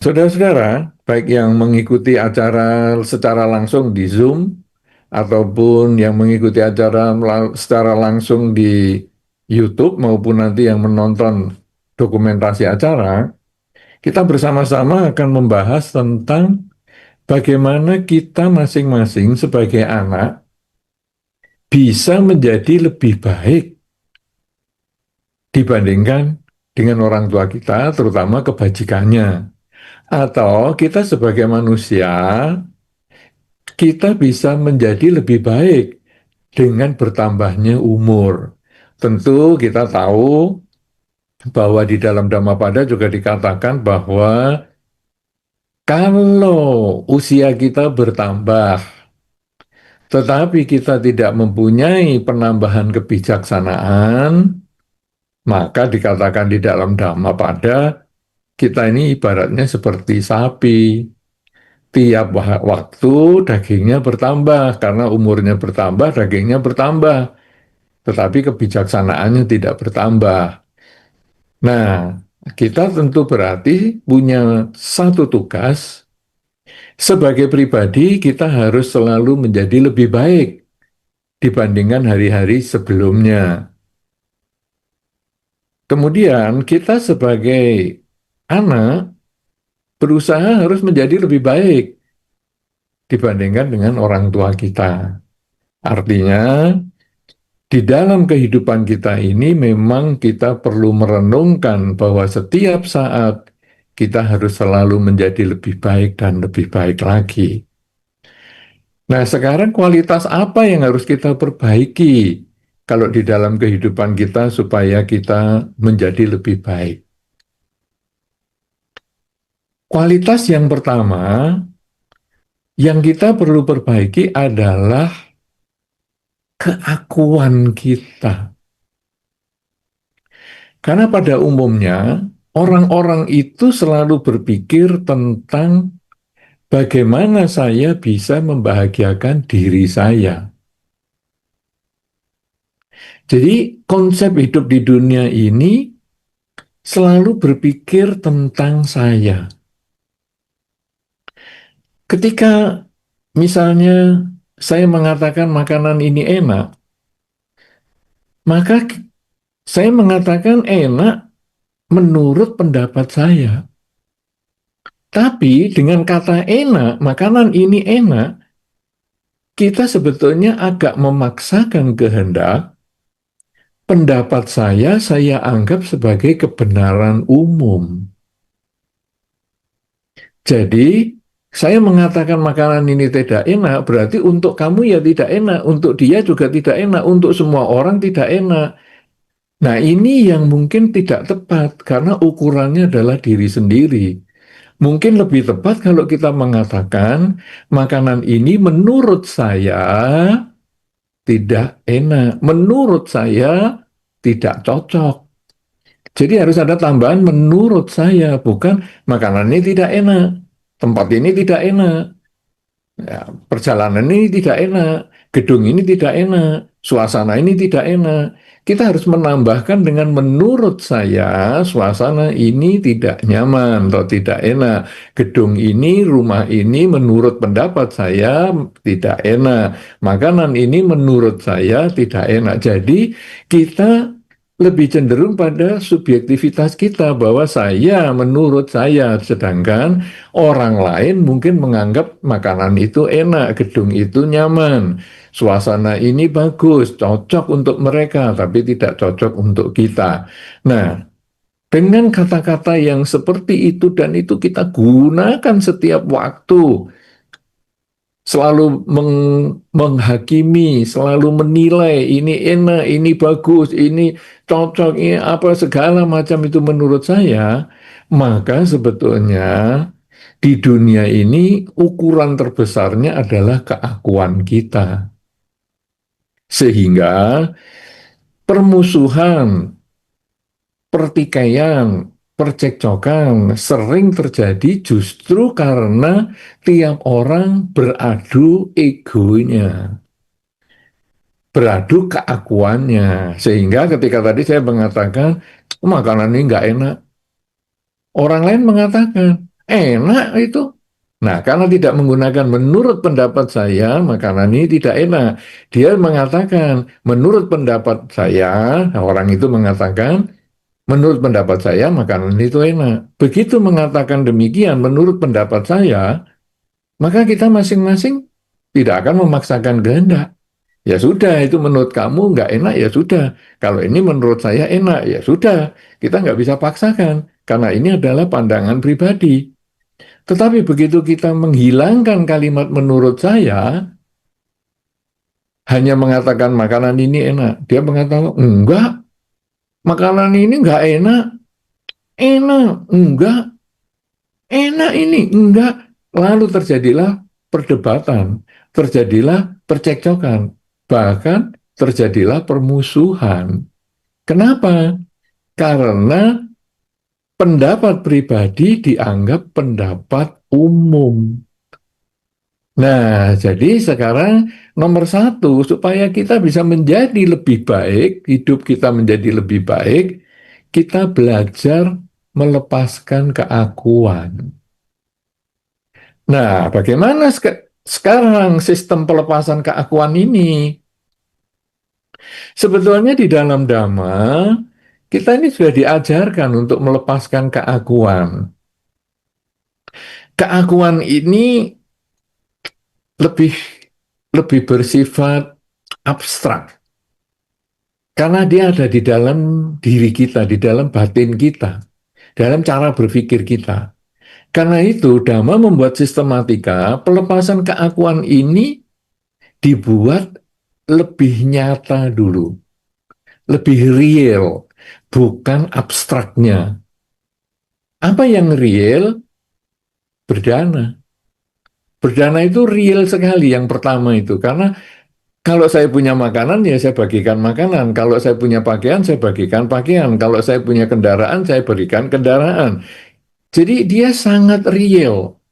Saudara-saudara, baik yang mengikuti acara secara langsung di Zoom ataupun yang mengikuti acara secara langsung di YouTube maupun nanti yang menonton dokumentasi acara, kita bersama-sama akan membahas tentang bagaimana kita masing-masing sebagai anak bisa menjadi lebih baik dibandingkan dengan orang tua kita, terutama kebajikannya. Atau kita sebagai manusia kita bisa menjadi lebih baik dengan bertambahnya umur. Tentu kita tahu bahwa di dalam Dhammapada juga dikatakan bahwa kalau usia kita bertambah, tetapi kita tidak mempunyai penambahan kebijaksanaan, maka dikatakan di dalam Dhammapada, kita ini ibaratnya seperti sapi. Tiap waktu dagingnya bertambah, karena umurnya bertambah, dagingnya bertambah, tetapi kebijaksanaannya tidak bertambah. Nah, kita tentu berarti punya satu tugas, sebagai pribadi kita harus selalu menjadi lebih baik dibandingkan hari-hari sebelumnya. Kemudian kita sebagai anak berusaha harus menjadi lebih baik dibandingkan dengan orang tua kita. Artinya, di dalam kehidupan kita ini memang kita perlu merenungkan bahwa setiap saat kita harus selalu menjadi lebih baik dan lebih baik lagi. Nah, sekarang kualitas apa yang harus kita perbaiki kalau di dalam kehidupan kita supaya kita menjadi lebih baik? Kualitas yang pertama yang kita perlu perbaiki adalah keakuan kita. Karena pada umumnya orang-orang itu selalu berpikir tentang bagaimana saya bisa membahagiakan diri saya. Jadi konsep hidup di dunia ini selalu berpikir tentang saya. Ketika misalnya saya mengatakan makanan ini enak, maka saya mengatakan enak menurut pendapat saya. Tapi dengan kata enak, makanan ini enak, kita sebetulnya agak memaksakan kehendak. Pendapat saya anggap sebagai kebenaran umum. Jadi, saya mengatakan makanan ini tidak enak, berarti untuk kamu ya tidak enak, untuk dia juga tidak enak, untuk semua orang tidak enak. Nah, ini yang mungkin tidak tepat, karena ukurannya adalah diri sendiri. Mungkin lebih tepat kalau kita mengatakan makanan ini menurut saya tidak enak, menurut saya tidak cocok. Jadi harus ada tambahan menurut saya, bukan makanan ini tidak enak, tempat ini tidak enak, ya, perjalanan ini tidak enak, gedung ini tidak enak, suasana ini tidak enak. Kita harus menambahkan dengan menurut saya, suasana ini tidak nyaman atau tidak enak. Gedung ini, rumah ini menurut pendapat saya tidak enak. Makanan ini menurut saya tidak enak. Jadi kita lebih cenderung pada subjektivitas kita bahwa saya menurut saya, sedangkan orang lain mungkin menganggap makanan itu enak, gedung itu nyaman, suasana ini bagus, cocok untuk mereka, tapi tidak cocok untuk kita. Nah, dengan kata-kata yang seperti itu dan itu kita gunakan setiap waktu, selalu menghakimi, selalu menilai ini enak, ini bagus, ini cocok, ini apa segala macam itu menurut saya, maka sebetulnya di dunia ini ukuran terbesarnya adalah keakuan kita. Sehingga permusuhan, pertikaian, percekcokan sering terjadi justru karena tiap orang beradu egonya, beradu keakuannya. Sehingga ketika tadi saya mengatakan, makanan ini nggak enak, orang lain mengatakan, enak itu. Nah, karena tidak menggunakan menurut pendapat saya, makanan ini tidak enak. Dia mengatakan, menurut pendapat saya, nah, orang itu mengatakan, menurut pendapat saya, makanan itu enak. Begitu mengatakan demikian, menurut pendapat saya, maka kita masing-masing tidak akan memaksakan kehendak. Ya sudah, itu menurut kamu nggak enak, ya sudah. Kalau ini menurut saya enak, ya sudah. Kita nggak bisa paksakan, karena ini adalah pandangan pribadi. Tetapi begitu kita menghilangkan kalimat menurut saya, hanya mengatakan makanan ini enak. Dia mengatakan, enggak, makanan ini enggak enak. Enak, enggak. Enak ini, enggak. Lalu terjadilah perdebatan, terjadilah percekcokan, bahkan terjadilah permusuhan. Kenapa? Karena pendapat pribadi dianggap pendapat umum. Nah, jadi sekarang nomor satu, supaya kita bisa menjadi lebih baik, hidup kita menjadi lebih baik, kita belajar melepaskan keakuan. Nah, bagaimana sekarang sistem pelepasan keakuan ini? Sebetulnya di dalam Dhamma, kita ini sudah diajarkan untuk melepaskan keakuan. Keakuan ini lebih lebih bersifat abstrak. Karena dia ada di dalam diri kita, di dalam batin kita, dalam cara berpikir kita. Karena itu, Dhamma membuat sistematika pelepasan keakuan ini dibuat lebih nyata dulu, lebih real, bukan abstraknya. Apa yang real? Berdana. Berdana itu real sekali yang pertama itu, karena kalau saya punya makanan, ya saya bagikan makanan. Kalau saya punya pakaian, saya bagikan pakaian. Kalau saya punya kendaraan, saya berikan kendaraan. Jadi dia sangat real.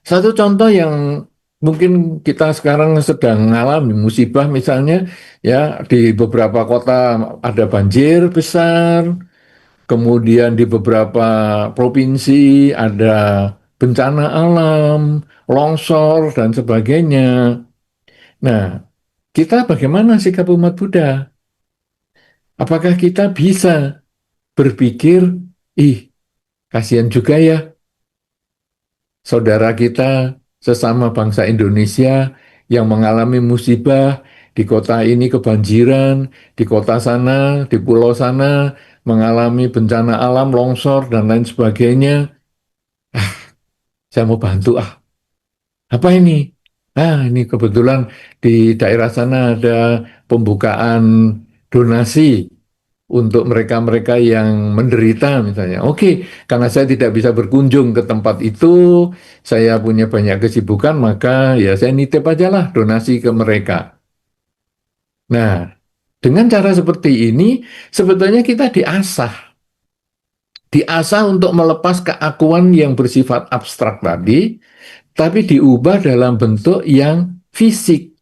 Satu contoh yang mungkin kita sekarang sedang mengalami musibah misalnya, ya di beberapa kota ada banjir besar, kemudian di beberapa provinsi ada bencana alam, longsor, dan sebagainya. Nah, kita bagaimana sikap umat Buddha? Apakah kita bisa berpikir, ih, kasihan juga ya saudara kita sesama bangsa Indonesia yang mengalami musibah di kota ini kebanjiran, di kota sana, di pulau sana mengalami bencana alam, longsor, dan lain sebagainya. Saya mau bantu, ah. Apa ini? Ah, ini kebetulan di daerah sana ada pembukaan donasi untuk mereka-mereka yang menderita misalnya. Oke, karena saya tidak bisa berkunjung ke tempat itu, saya punya banyak kesibukan, maka ya saya nitip aja lah donasi ke mereka. Nah, dengan cara seperti ini, sebetulnya kita diasah untuk melepas keakuan yang bersifat abstrak tadi, tapi diubah dalam bentuk yang fisik.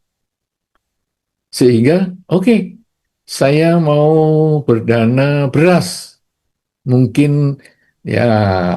Sehingga, oke, saya mau berdana beras, mungkin ya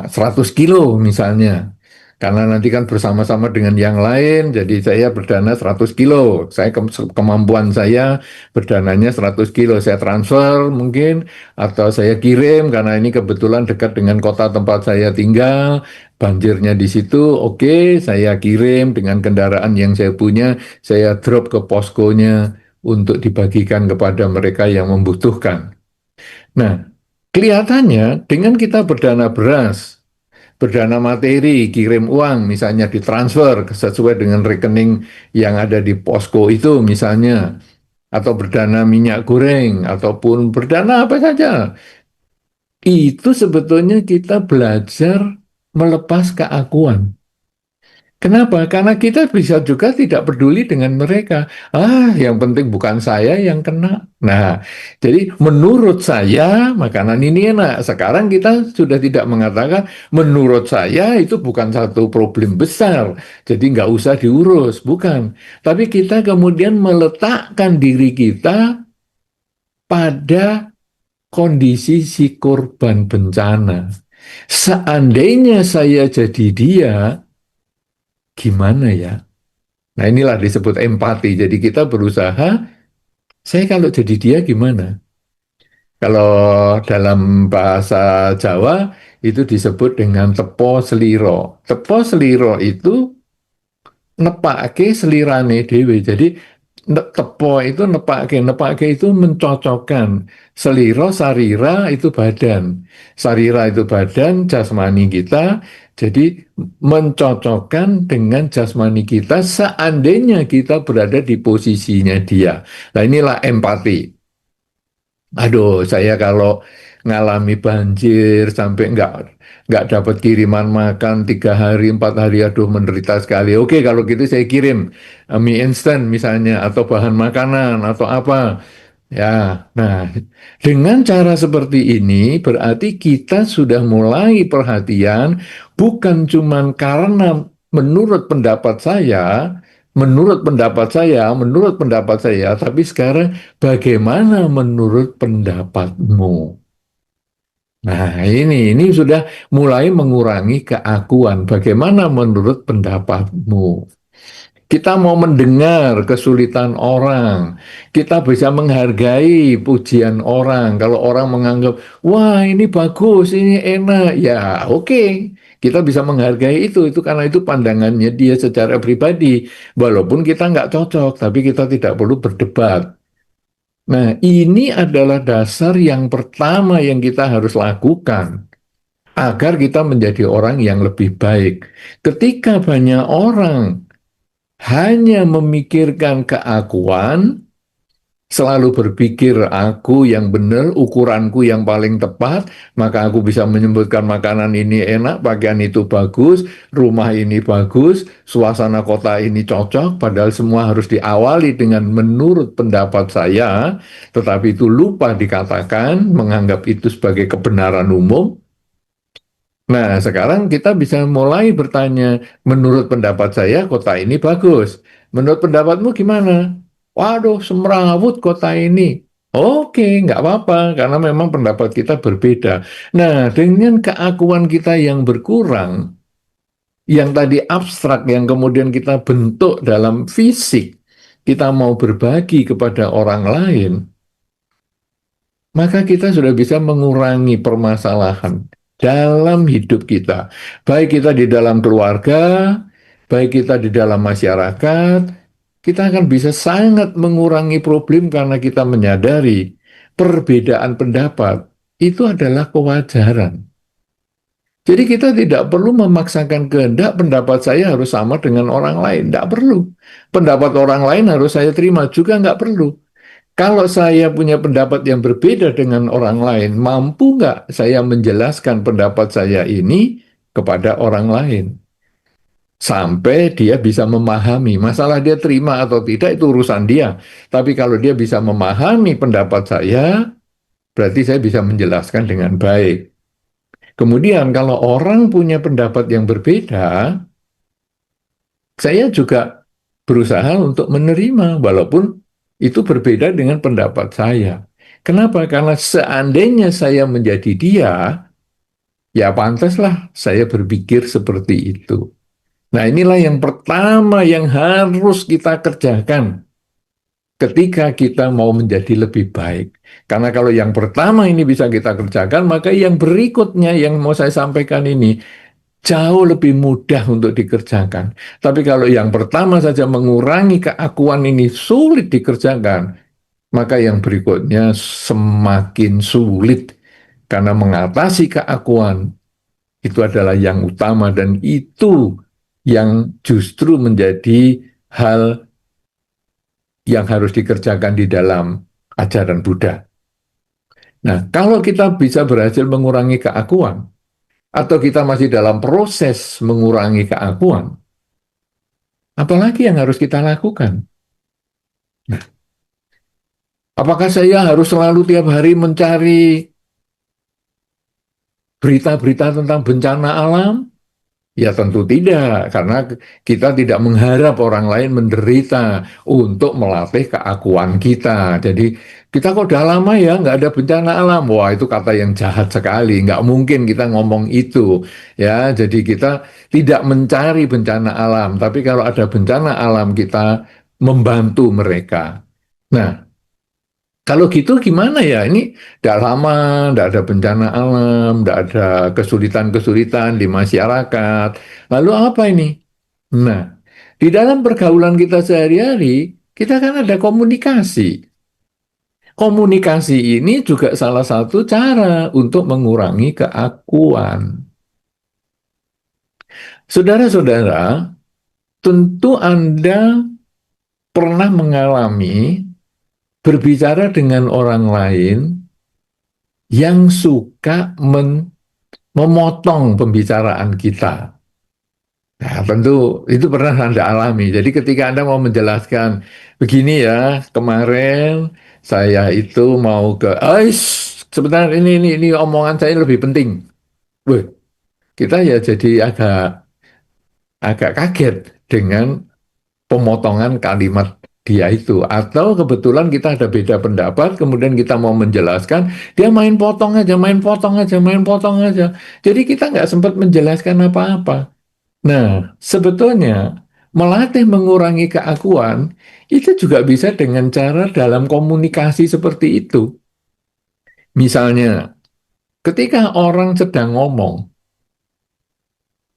100 kilo misalnya. Karena nanti kan bersama-sama dengan yang lain, jadi saya berdana 100 kilo. Saya kemampuan saya berdananya 100 kilo. Saya transfer mungkin, atau saya kirim karena ini kebetulan dekat dengan kota tempat saya tinggal. Banjirnya di situ, oke, saya kirim dengan kendaraan yang saya punya, saya drop ke poskonya untuk dibagikan kepada mereka yang membutuhkan. Nah, kelihatannya dengan kita berdana beras, berdana materi, kirim uang, misalnya ditransfer sesuai dengan rekening yang ada di posko itu misalnya, atau berdana minyak goreng, ataupun berdana apa saja, itu sebetulnya kita belajar melepas keakuan. Kenapa? Karena kita bisa juga tidak peduli dengan mereka. Ah, yang penting bukan saya yang kena. Nah, jadi menurut saya makanan ini enak. Sekarang kita sudah tidak mengatakan menurut saya itu bukan satu problem besar. Jadi nggak usah diurus, bukan. Tapi kita kemudian meletakkan diri kita pada kondisi si korban bencana. Seandainya saya jadi dia, gimana ya? Nah inilah disebut empati. Jadi kita berusaha, saya kalau jadi dia gimana? Kalau dalam bahasa Jawa itu disebut dengan tepo seliro. Tepo seliro itu nepake selirane dewe. Jadi tepo itu nepake itu mencocokkan. Seliro sarira itu badan. Sarira itu badan jasmani kita. Jadi mencocokkan dengan jasmani kita seandainya kita berada di posisinya dia. Nah inilah empati. Aduh, saya kalau ngalami banjir sampai nggak dapat kiriman makan 3 hari 4 hari, aduh menderita sekali. Oke, kalau gitu saya kirim mie instan misalnya atau bahan makanan atau apa. Ya, nah dengan cara seperti ini berarti kita sudah mulai perhatian bukan cuman karena menurut pendapat saya, menurut pendapat saya, tapi sekarang bagaimana menurut pendapatmu? Nah, ini sudah mulai mengurangi keakuan. Bagaimana menurut pendapatmu? Kita mau mendengar kesulitan orang. Kita bisa menghargai pujian orang. Kalau orang menganggap, wah ini bagus, ini enak. Ya oke, kita bisa menghargai itu. Itu karena itu pandangannya dia secara pribadi. Walaupun kita nggak cocok, tapi kita tidak perlu berdebat. Nah ini adalah dasar yang pertama yang kita harus lakukan agar kita menjadi orang yang lebih baik. Ketika banyak orang hanya memikirkan keakuan, selalu berpikir aku yang benar, ukuranku yang paling tepat, maka aku bisa menyebutkan makanan ini enak, pakaian itu bagus, rumah ini bagus, suasana kota ini cocok, padahal semua harus diawali dengan menurut pendapat saya, tetapi itu lupa dikatakan, menganggap itu sebagai kebenaran umum. Nah, sekarang kita bisa mulai bertanya, menurut pendapat saya kota ini bagus. Menurut pendapatmu gimana? Waduh, semrawut kota ini. Oke, nggak apa-apa, karena memang pendapat kita berbeda. Nah, dengan keakuan kita yang berkurang, yang tadi abstrak, yang kemudian kita bentuk dalam fisik, kita mau berbagi kepada orang lain, maka kita sudah bisa mengurangi permasalahan dalam hidup kita. Baik kita di dalam keluarga, baik kita di dalam masyarakat, kita akan bisa sangat mengurangi problem karena kita menyadari perbedaan pendapat itu adalah kewajaran. Jadi kita tidak perlu memaksakan kehendak pendapat saya harus sama dengan orang lain. Tidak perlu. Pendapat orang lain harus saya terima juga nggak perlu. Kalau saya punya pendapat yang berbeda dengan orang lain, mampu nggak saya menjelaskan pendapat saya ini kepada orang lain? Sampai dia bisa memahami. Masalah dia terima atau tidak itu urusan dia. Tapi kalau dia bisa memahami pendapat saya, berarti saya bisa menjelaskan dengan baik. Kemudian kalau orang punya pendapat yang berbeda, saya juga berusaha untuk menerima, walaupun itu berbeda dengan pendapat saya. Kenapa? Karena seandainya saya menjadi dia, ya pantaslah saya berpikir seperti itu. Nah inilah yang pertama yang harus kita kerjakan ketika kita mau menjadi lebih baik. Karena kalau yang pertama ini bisa kita kerjakan, maka yang berikutnya yang mau saya sampaikan ini jauh lebih mudah untuk dikerjakan. Tapi kalau yang pertama saja mengurangi keakuan ini sulit dikerjakan, maka yang berikutnya semakin sulit. Karena mengatasi keakuan itu adalah yang utama dan itu yang justru menjadi hal yang harus dikerjakan di dalam ajaran Buddha. Nah, kalau kita bisa berhasil mengurangi keakuan, atau kita masih dalam proses mengurangi keakuan, apalagi yang harus kita lakukan? Nah, apakah saya harus selalu tiap hari mencari berita-berita tentang bencana alam? Ya tentu tidak, karena kita tidak mengharap orang lain menderita untuk melatih keakuan kita. Jadi kita kok udah lama ya nggak ada bencana alam, wah itu kata yang jahat sekali. Nggak mungkin kita ngomong itu, ya. Jadi kita tidak mencari bencana alam, tapi kalau ada bencana alam kita membantu mereka. Nah, kalau gitu gimana ya? Ini tidak lama, tidak ada bencana alam, tidak ada kesulitan-kesulitan di masyarakat. Lalu apa ini? Nah, di dalam pergaulan kita sehari-hari, kita kan ada komunikasi. Komunikasi ini juga salah satu cara untuk mengurangi keakuan. Saudara-saudara, tentu Anda pernah mengalami berbicara dengan orang lain yang suka memotong pembicaraan kita. Nah, tentu itu pernah Anda alami. Jadi ketika Anda mau menjelaskan, begini ya, kemarin saya itu mau ke, sebentar ini omongan saya lebih penting. Wih, kita ya jadi agak agak kaget dengan pemotongan kalimat dia itu. Atau kebetulan kita ada beda pendapat, kemudian kita mau menjelaskan, dia main potong aja, main potong aja, main potong aja. Jadi kita nggak sempat menjelaskan apa-apa. Nah, sebetulnya melatih mengurangi keakuan itu juga bisa dengan cara dalam komunikasi seperti itu. Misalnya, ketika orang sedang ngomong,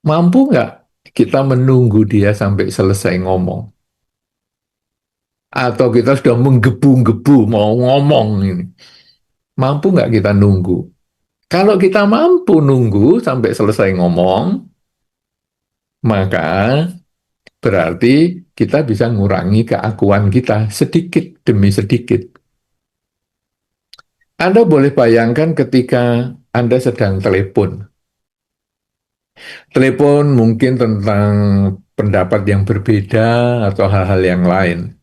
mampu nggak kita menunggu dia sampai selesai ngomong? Atau kita sudah menggebu-gebu mau ngomong ini. Mampu nggak kita nunggu? Kalau kita mampu nunggu sampai selesai ngomong, maka berarti kita bisa ngurangi keakuan kita sedikit demi sedikit. Anda boleh bayangkan ketika Anda sedang telepon. Telepon mungkin tentang pendapat yang berbeda atau hal-hal yang lain.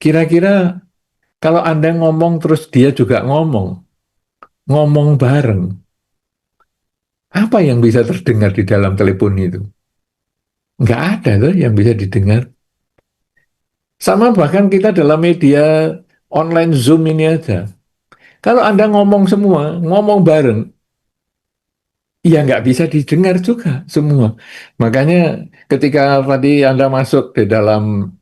Kira-kira kalau Anda ngomong terus dia juga ngomong bareng, apa yang bisa terdengar di dalam telepon itu? Nggak ada tuh yang bisa didengar. Sama bahkan kita dalam media online Zoom ini aja. Kalau Anda ngomong semua, ngomong bareng, ya nggak bisa didengar juga semua. Makanya ketika tadi Anda masuk di dalam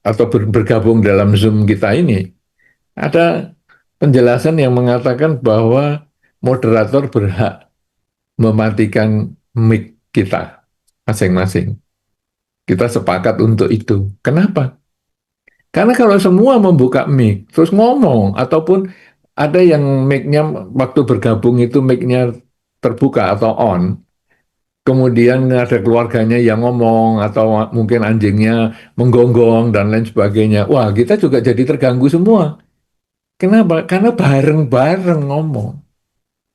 atau bergabung dalam Zoom kita ini, ada penjelasan yang mengatakan bahwa moderator berhak mematikan mic kita masing-masing. Kita sepakat untuk itu. Kenapa? Karena kalau semua membuka mic, terus ngomong, ataupun ada yang mic-nya waktu bergabung itu mic-nya terbuka atau on, kemudian ada keluarganya yang ngomong, atau mungkin anjingnya menggonggong, dan lain sebagainya. Wah, kita juga jadi terganggu semua. Kenapa? Karena bareng-bareng ngomong,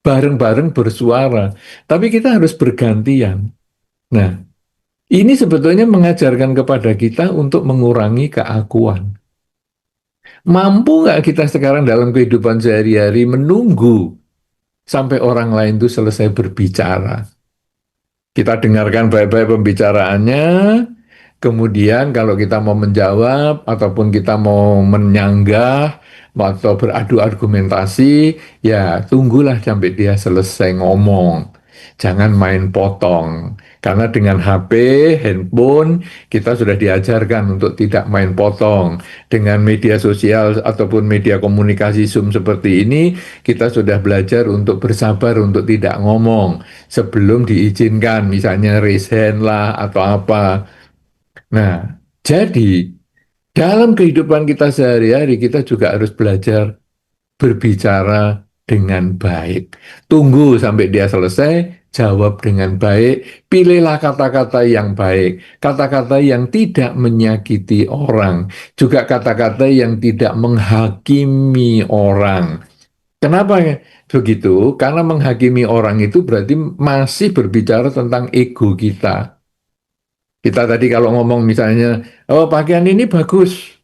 bareng-bareng bersuara. Tapi kita harus bergantian. Nah, ini sebetulnya mengajarkan kepada kita untuk mengurangi keakuan. Mampu nggak kita sekarang dalam kehidupan sehari-hari menunggu sampai orang lain itu selesai berbicara? Kita dengarkan baik-baik pembicaraannya, kemudian kalau kita mau menjawab ataupun kita mau menyanggah atau beradu argumentasi, ya tunggulah sampai dia selesai ngomong. Jangan main potong. Karena dengan HP, handphone, kita sudah diajarkan untuk tidak main potong. Dengan media sosial ataupun media komunikasi Zoom seperti ini, kita sudah belajar untuk bersabar untuk tidak ngomong sebelum diizinkan, misalnya raise hand lah atau apa. Nah, jadi dalam kehidupan kita sehari-hari kita juga harus belajar berbicara dengan baik. Tunggu sampai dia selesai, jawab dengan baik, pilihlah kata-kata yang baik, kata-kata yang tidak menyakiti orang, juga kata-kata yang tidak menghakimi orang. Kenapa begitu? Karena menghakimi orang itu berarti masih berbicara tentang ego kita. Kita tadi kalau ngomong misalnya, oh pakaian ini bagus.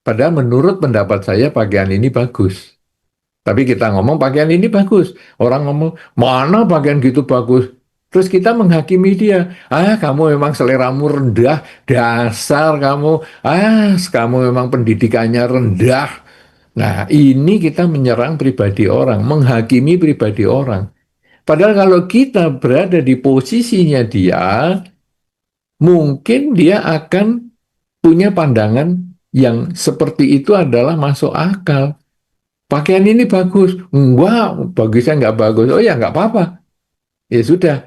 Padahal menurut pendapat saya pakaian ini bagus. Tapi kita ngomong pakaian ini bagus. Orang ngomong, mana pakaian gitu bagus? Terus kita menghakimi dia, kamu memang seleramu rendah, dasar kamu, kamu memang pendidikannya rendah. Nah, ini kita menyerang pribadi orang, menghakimi pribadi orang. Padahal kalau kita berada di posisinya dia, mungkin dia akan punya pandangan yang seperti itu adalah masuk akal. Pakaian ini bagus. Enggak, bagusnya nggak bagus. Oh ya, nggak apa-apa. Ya sudah.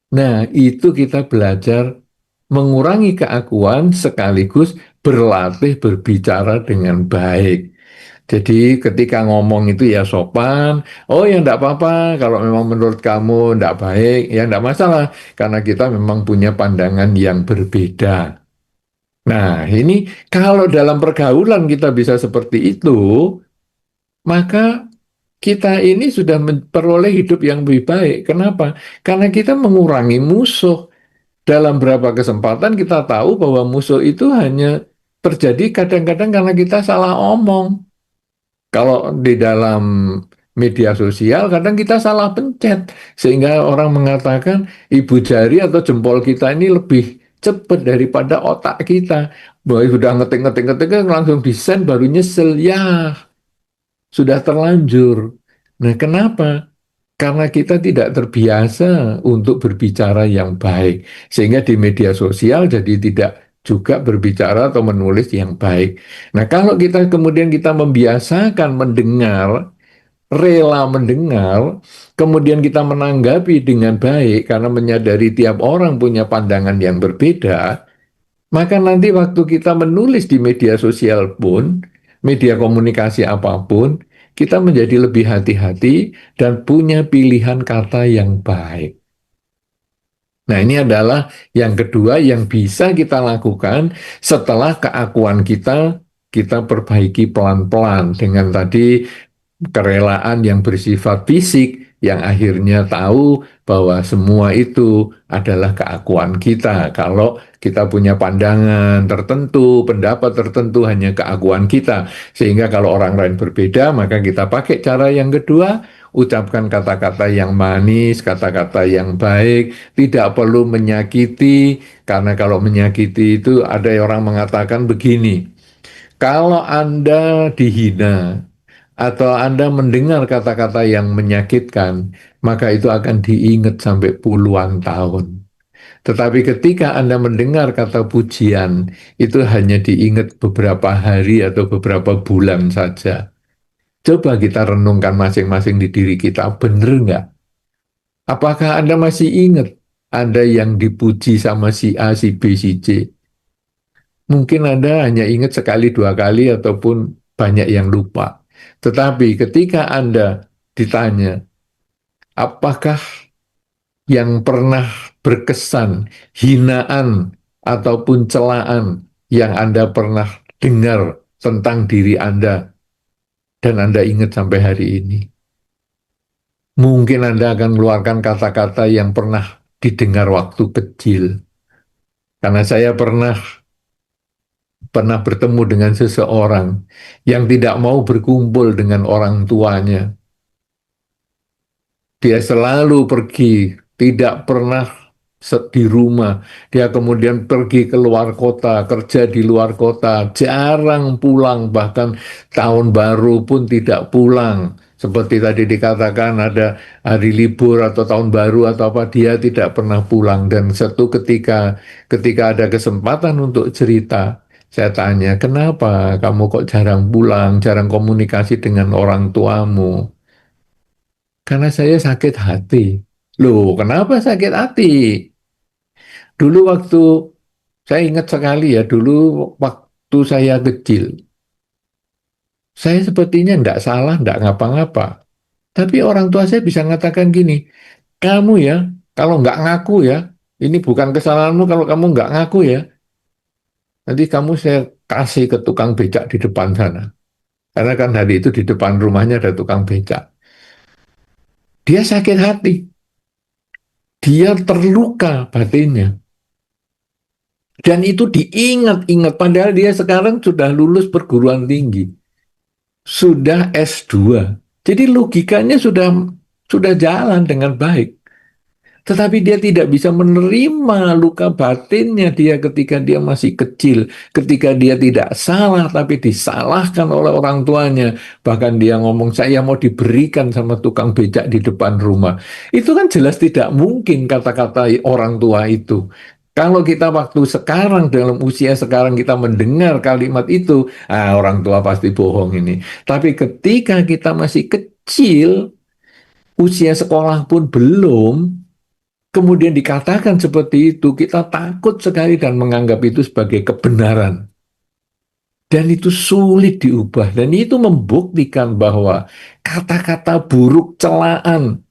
Nah, itu kita belajar mengurangi keakuan sekaligus berlatih berbicara dengan baik. Jadi ketika ngomong itu ya sopan, oh ya enggak apa-apa, kalau memang menurut kamu enggak baik, ya enggak masalah, karena kita memang punya pandangan yang berbeda. Nah, ini kalau dalam pergaulan kita bisa seperti itu, maka kita ini sudah memperoleh hidup yang lebih baik. Kenapa? Karena kita mengurangi musuh. Dalam beberapa kesempatan kita tahu bahwa musuh itu hanya terjadi kadang-kadang karena kita salah omong. Kalau di dalam media sosial kadang kita salah pencet sehingga orang mengatakan ibu jari atau jempol kita ini lebih cepat daripada otak kita. Bahwa sudah ngetik-ngetik-ngetik langsung di-send baru nyesel. Ya, sudah terlanjur. Nah, kenapa? Karena kita tidak terbiasa untuk berbicara yang baik. Sehingga di media sosial jadi tidak juga berbicara atau menulis yang baik. Nah, kalau kita kemudian kita membiasakan mendengar, rela mendengar, kemudian kita menanggapi dengan baik karena menyadari tiap orang punya pandangan yang berbeda, maka nanti waktu kita menulis di media sosial pun, media komunikasi apapun, kita menjadi lebih hati-hati dan punya pilihan kata yang baik. Nah, ini adalah yang kedua yang bisa kita lakukan setelah keakuan kita perbaiki pelan-pelan dengan tadi kerelaan yang bersifat fisik yang akhirnya tahu bahwa semua itu adalah keakuan kita. Kalau kita punya pandangan tertentu, pendapat tertentu hanya keakuan kita. Sehingga kalau orang lain berbeda, maka kita pakai cara yang kedua, ucapkan kata-kata yang manis, kata-kata yang baik, tidak perlu menyakiti, karena kalau menyakiti itu ada orang mengatakan begini, kalau Anda dihina, atau Anda mendengar kata-kata yang menyakitkan, maka itu akan diingat sampai puluhan tahun. Tetapi ketika Anda mendengar kata pujian, itu hanya diingat beberapa hari atau beberapa bulan saja. Coba kita renungkan masing-masing di diri kita, benar nggak? Apakah Anda masih ingat Anda yang dipuji sama si A, si B, si C? Mungkin Anda hanya ingat sekali, dua kali, ataupun banyak yang lupa. Tetapi ketika Anda ditanya, apakah yang pernah berkesan, hinaan, ataupun celaan yang Anda pernah dengar tentang diri Anda, dan Anda ingat sampai hari ini? Mungkin Anda akan mengeluarkan kata-kata yang pernah didengar waktu kecil. Karena saya pernah bertemu dengan seseorang yang tidak mau berkumpul dengan orang tuanya. Dia selalu pergi, tidak pernah di rumah. Dia kemudian pergi ke luar kota, kerja di luar kota, jarang pulang, bahkan tahun baru pun tidak pulang. Seperti tadi dikatakan ada hari libur atau tahun baru atau apa, dia tidak pernah pulang. Dan satu ketika ada kesempatan untuk cerita, saya tanya, kenapa kamu kok jarang pulang, jarang komunikasi dengan orang tuamu? Karena saya sakit hati. Loh, kenapa sakit hati? Dulu waktu, saya ingat sekali ya, dulu waktu saya kecil, saya sepertinya enggak salah, enggak ngapa-ngapa. Tapi orang tua saya bisa mengatakan gini, kamu ya, kalau enggak ngaku ya, ini bukan kesalahanmu kalau kamu enggak ngaku ya, nanti kamu saya kasih ke tukang becak di depan sana. Karena kan hari itu di depan rumahnya ada tukang becak. Dia sakit hati, dia terluka batinnya. Dan itu diingat-ingat, padahal dia sekarang sudah lulus perguruan tinggi, sudah S2. Jadi logikanya sudah jalan dengan baik. Tetapi dia tidak bisa menerima luka batinnya dia ketika dia masih kecil, ketika dia tidak salah tapi disalahkan oleh orang tuanya. Bahkan dia ngomong, saya mau diberikan sama tukang becak di depan rumah. Itu kan jelas tidak mungkin kata-kata orang tua itu. Kalau kita waktu sekarang, dalam usia sekarang kita mendengar kalimat itu, orang tua pasti bohong ini. Tapi ketika kita masih kecil, usia sekolah pun belum, kemudian dikatakan seperti itu, kita takut sekali dan menganggap itu sebagai kebenaran. Dan itu sulit diubah. Dan itu membuktikan bahwa kata-kata buruk celaan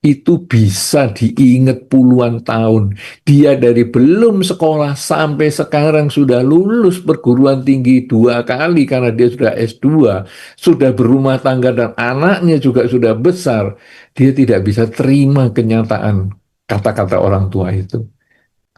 itu bisa diingat puluhan tahun. Dia dari belum sekolah sampai sekarang sudah lulus perguruan tinggi 2 kali karena dia sudah S2, sudah berumah tangga dan anaknya juga sudah besar. Dia tidak bisa terima kenyataan kata-kata orang tua itu.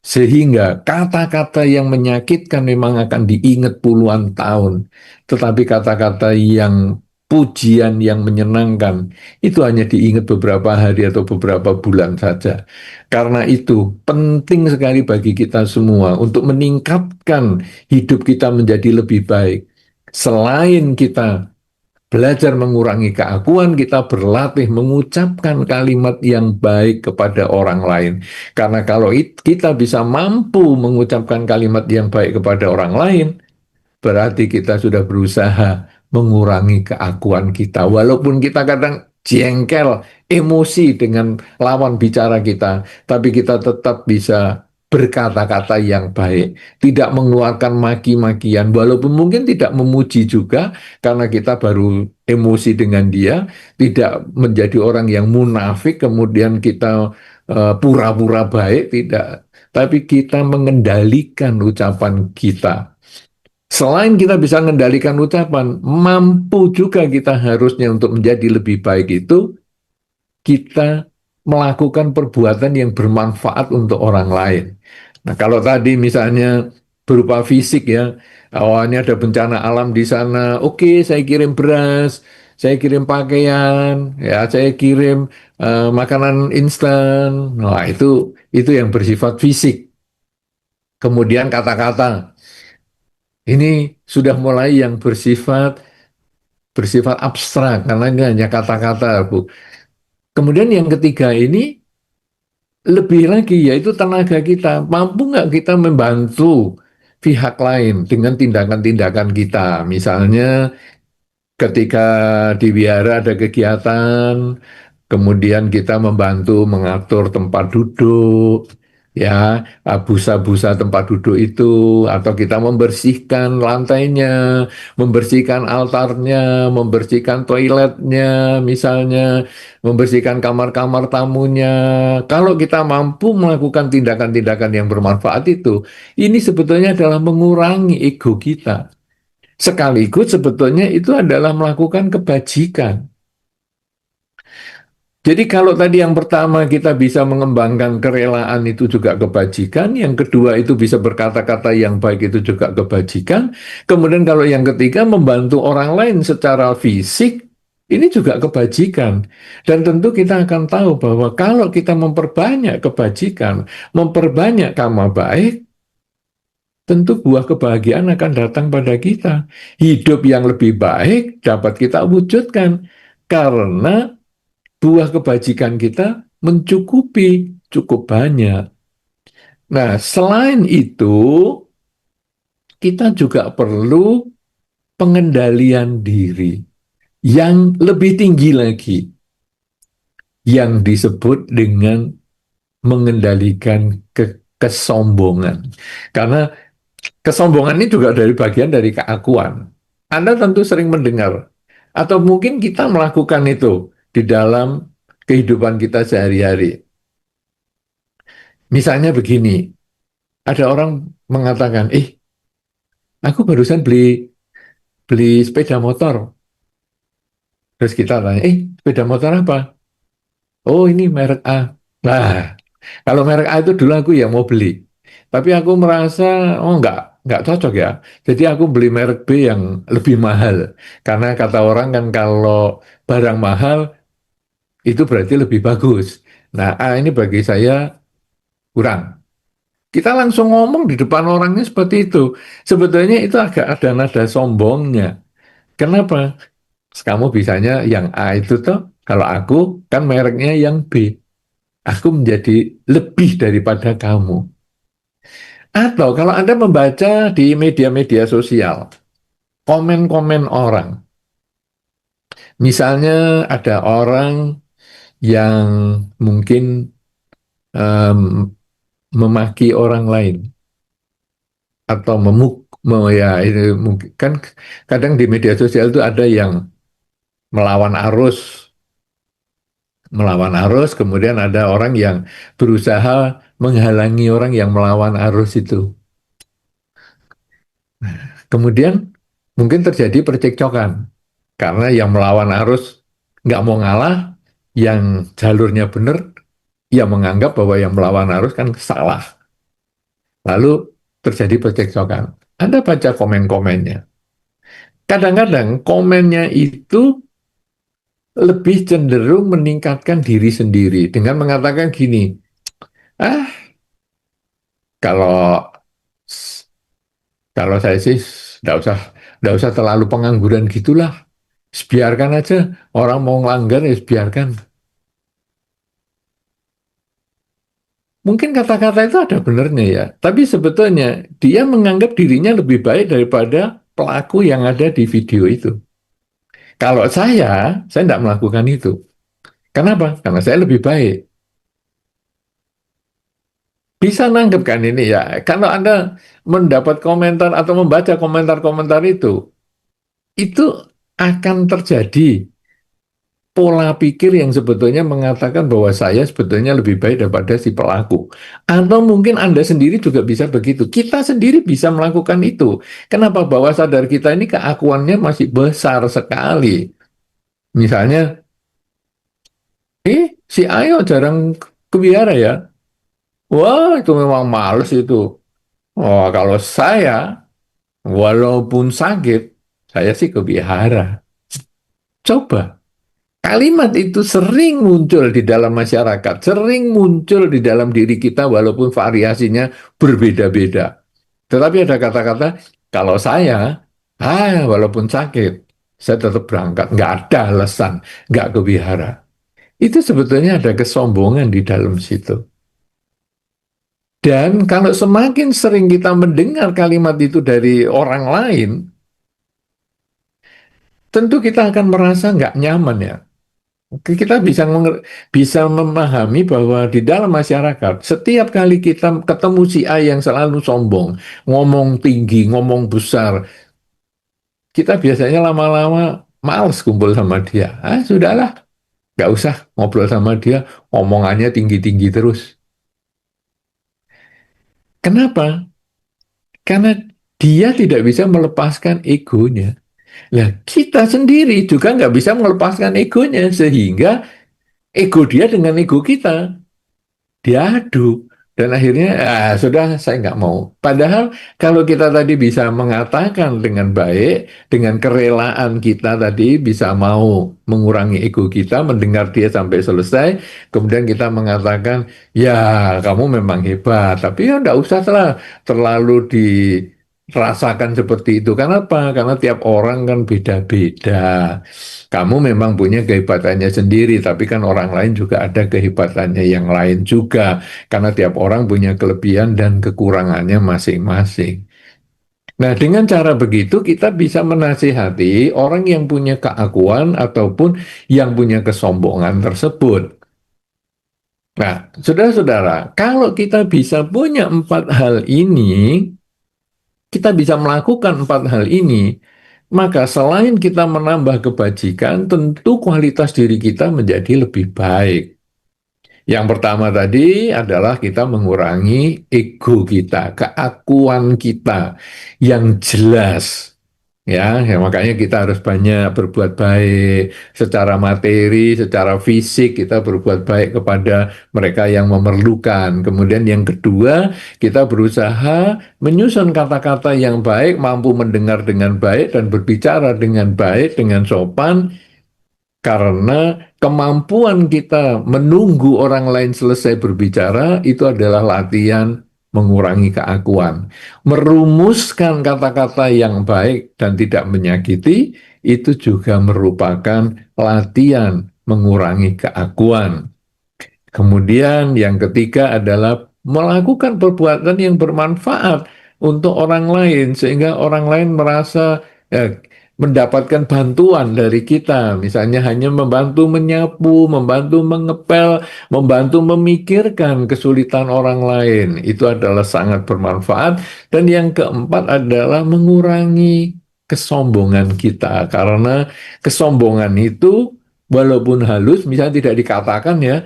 Sehingga kata-kata yang menyakitkan memang akan diingat puluhan tahun. Tetapi kata-kata yang pujian yang menyenangkan itu hanya diingat beberapa hari atau beberapa bulan saja. Karena itu penting sekali bagi kita semua untuk meningkatkan hidup kita menjadi lebih baik. Selain kita belajar mengurangi keakuan, kita berlatih mengucapkan kalimat yang baik kepada orang lain. Karena kalau kita bisa mampu mengucapkan kalimat yang baik kepada orang lain, berarti kita sudah berusaha mengurangi keakuan kita. Walaupun kita kadang jengkel, emosi dengan lawan bicara kita, tapi kita tetap bisa berkata-kata yang baik, tidak mengeluarkan maki-makian, walaupun mungkin tidak memuji juga, karena kita baru emosi dengan dia, tidak menjadi orang yang munafik, kemudian kita pura-pura baik, tidak. Tapi kita mengendalikan ucapan kita. Selain kita bisa mengendalikan ucapan, mampu juga kita harusnya untuk menjadi lebih baik itu, kita melakukan perbuatan yang bermanfaat untuk orang lain. Nah, kalau tadi misalnya berupa fisik ya, awalnya ada bencana alam di sana, oke, saya kirim beras, saya kirim pakaian, ya, saya kirim makanan instan. Nah, itu yang bersifat fisik. Kemudian kata-kata, ini sudah mulai yang bersifat abstrak karena ini hanya kata-kata, Bu. Kemudian yang ketiga ini lebih lagi yaitu tenaga kita. Mampu nggak kita membantu pihak lain dengan tindakan-tindakan kita? Misalnya ketika di wihara ada kegiatan, kemudian kita membantu mengatur tempat duduk, ya, busa-busa tempat duduk itu, atau kita membersihkan lantainya, membersihkan altarnya, membersihkan toiletnya, misalnya, membersihkan kamar-kamar tamunya. Kalau kita mampu melakukan tindakan-tindakan yang bermanfaat itu, ini sebetulnya adalah mengurangi ego kita. Sekaligus sebetulnya itu adalah melakukan kebajikan. Jadi kalau tadi yang pertama kita bisa mengembangkan kerelaan itu juga kebajikan, yang kedua itu bisa berkata-kata yang baik itu juga kebajikan, kemudian kalau yang ketiga membantu orang lain secara fisik, ini juga kebajikan. Dan tentu kita akan tahu bahwa kalau kita memperbanyak kebajikan, memperbanyak karma baik, tentu buah kebahagiaan akan datang pada kita. Hidup yang lebih baik dapat kita wujudkan karena buah kebajikan kita mencukupi, cukup banyak. Nah, selain itu, kita juga perlu pengendalian diri yang lebih tinggi lagi, yang disebut dengan mengendalikan kesombongan. Karena kesombongan ini juga dari bagian dari keakuan. Anda tentu sering mendengar, atau mungkin kita melakukan itu di dalam kehidupan kita sehari-hari. Misalnya begini, ada orang mengatakan, aku barusan beli beli sepeda motor. Terus kita tanya, sepeda motor apa? Oh, ini merek A. Nah, kalau merek A itu dulu aku ya mau beli. Tapi aku merasa, oh enggak cocok ya. Jadi aku beli merek B yang lebih mahal. Karena kata orang kan kalau barang mahal itu berarti lebih bagus. Nah, A ini bagi saya kurang. Kita langsung ngomong di depan orangnya seperti itu. Sebetulnya itu agak ada nada sombongnya. Kenapa? Kamu bisanya yang A itu toh, kalau aku kan mereknya yang B. Aku menjadi lebih daripada kamu. Atau kalau Anda membaca di media-media sosial, komen-komen orang. Misalnya ada orang yang mungkin em, memaki orang lain atau ya itu mungkin kan kadang di media sosial itu ada yang melawan arus, kemudian ada orang yang berusaha menghalangi orang yang melawan arus itu. Kemudian mungkin terjadi percekcokan karena yang melawan arus nggak mau ngalah, yang jalurnya benar, ia menganggap bahwa yang melawan arus kan salah. Lalu terjadi percekcokan. Anda baca komen-komennya. Kadang-kadang komennya itu lebih cenderung meningkatkan diri sendiri dengan mengatakan gini, ah kalau kalau saya sih nggak usah terlalu pengangguran gitulah, biarkan aja orang mau ngelanggar ya biarkan. Mungkin kata-kata itu ada benernya ya, tapi sebetulnya dia menganggap dirinya lebih baik daripada pelaku yang ada di video itu. Kalau saya tidak melakukan itu. Kenapa? Karena saya lebih baik. Bisa nanggep kan ini ya. Kalau Anda mendapat komentar atau membaca komentar-komentar itu akan terjadi pola pikir yang sebetulnya mengatakan bahwa saya sebetulnya lebih baik daripada si pelaku. Atau mungkin Anda sendiri juga bisa begitu. Kita sendiri bisa melakukan itu. Kenapa? Bawah sadar kita ini keakuannya masih besar sekali. Misalnya, si Ayo jarang ke wihara ya. Wah, itu memang males itu. Oh, kalau saya, walaupun sakit, saya sih ke wihara. Coba. Kalimat itu sering muncul di dalam masyarakat, sering muncul di dalam diri kita walaupun variasinya berbeda-beda. Tetapi ada kata-kata, kalau saya, walaupun sakit, saya tetap berangkat. Nggak ada alasan, nggak ke wihara. Itu sebetulnya ada kesombongan di dalam situ. Dan kalau semakin sering kita mendengar kalimat itu dari orang lain, tentu kita akan merasa nggak nyaman ya. Kita bisa memahami bahwa di dalam masyarakat, setiap kali kita ketemu si A yang selalu sombong, ngomong tinggi, ngomong besar, kita biasanya lama-lama males kumpul sama dia. Sudahlah, nggak usah ngobrol sama dia, omongannya tinggi-tinggi terus. Kenapa? Karena dia tidak bisa melepaskan egonya. Nah, kita sendiri juga nggak bisa melepaskan egonya, sehingga ego dia dengan ego kita diadu. Dan akhirnya, sudah saya nggak mau. Padahal kalau kita tadi bisa mengatakan dengan baik, dengan kerelaan kita tadi bisa mau mengurangi ego kita, mendengar dia sampai selesai, kemudian kita mengatakan, ya kamu memang hebat, tapi ya nggak usah terlalu dirasakan seperti itu. Kenapa? Karena tiap orang kan beda-beda. Kamu memang punya kehebatannya sendiri, tapi kan orang lain juga ada kehebatannya yang lain juga. Karena tiap orang punya kelebihan dan kekurangannya masing-masing. Nah, dengan cara begitu kita bisa menasihati orang yang punya keakuan ataupun yang punya kesombongan tersebut. Nah, saudara-saudara, kalau kita bisa punya empat hal ini, kita bisa melakukan empat hal ini, maka selain kita menambah kebajikan, tentu kualitas diri kita menjadi lebih baik. Yang pertama tadi adalah kita mengurangi ego kita, keakuan kita yang jelas. Ya, makanya kita harus banyak berbuat baik secara materi, secara fisik kita berbuat baik kepada mereka yang memerlukan. Kemudian yang kedua, kita berusaha menyusun kata-kata yang baik, mampu mendengar dengan baik dan berbicara dengan baik, dengan sopan, karena kemampuan kita menunggu orang lain selesai berbicara itu adalah latihan mengurangi keakuan. Merumuskan kata-kata yang baik dan tidak menyakiti itu juga merupakan latihan mengurangi keakuan. Kemudian yang ketiga adalah melakukan perbuatan yang bermanfaat untuk orang lain sehingga orang lain merasa mendapatkan bantuan dari kita. Misalnya hanya membantu menyapu, membantu mengepel, membantu memikirkan kesulitan orang lain. Itu adalah sangat bermanfaat. Dan yang keempat adalah mengurangi kesombongan kita. Karena kesombongan itu walaupun halus, misalnya tidak dikatakan ya,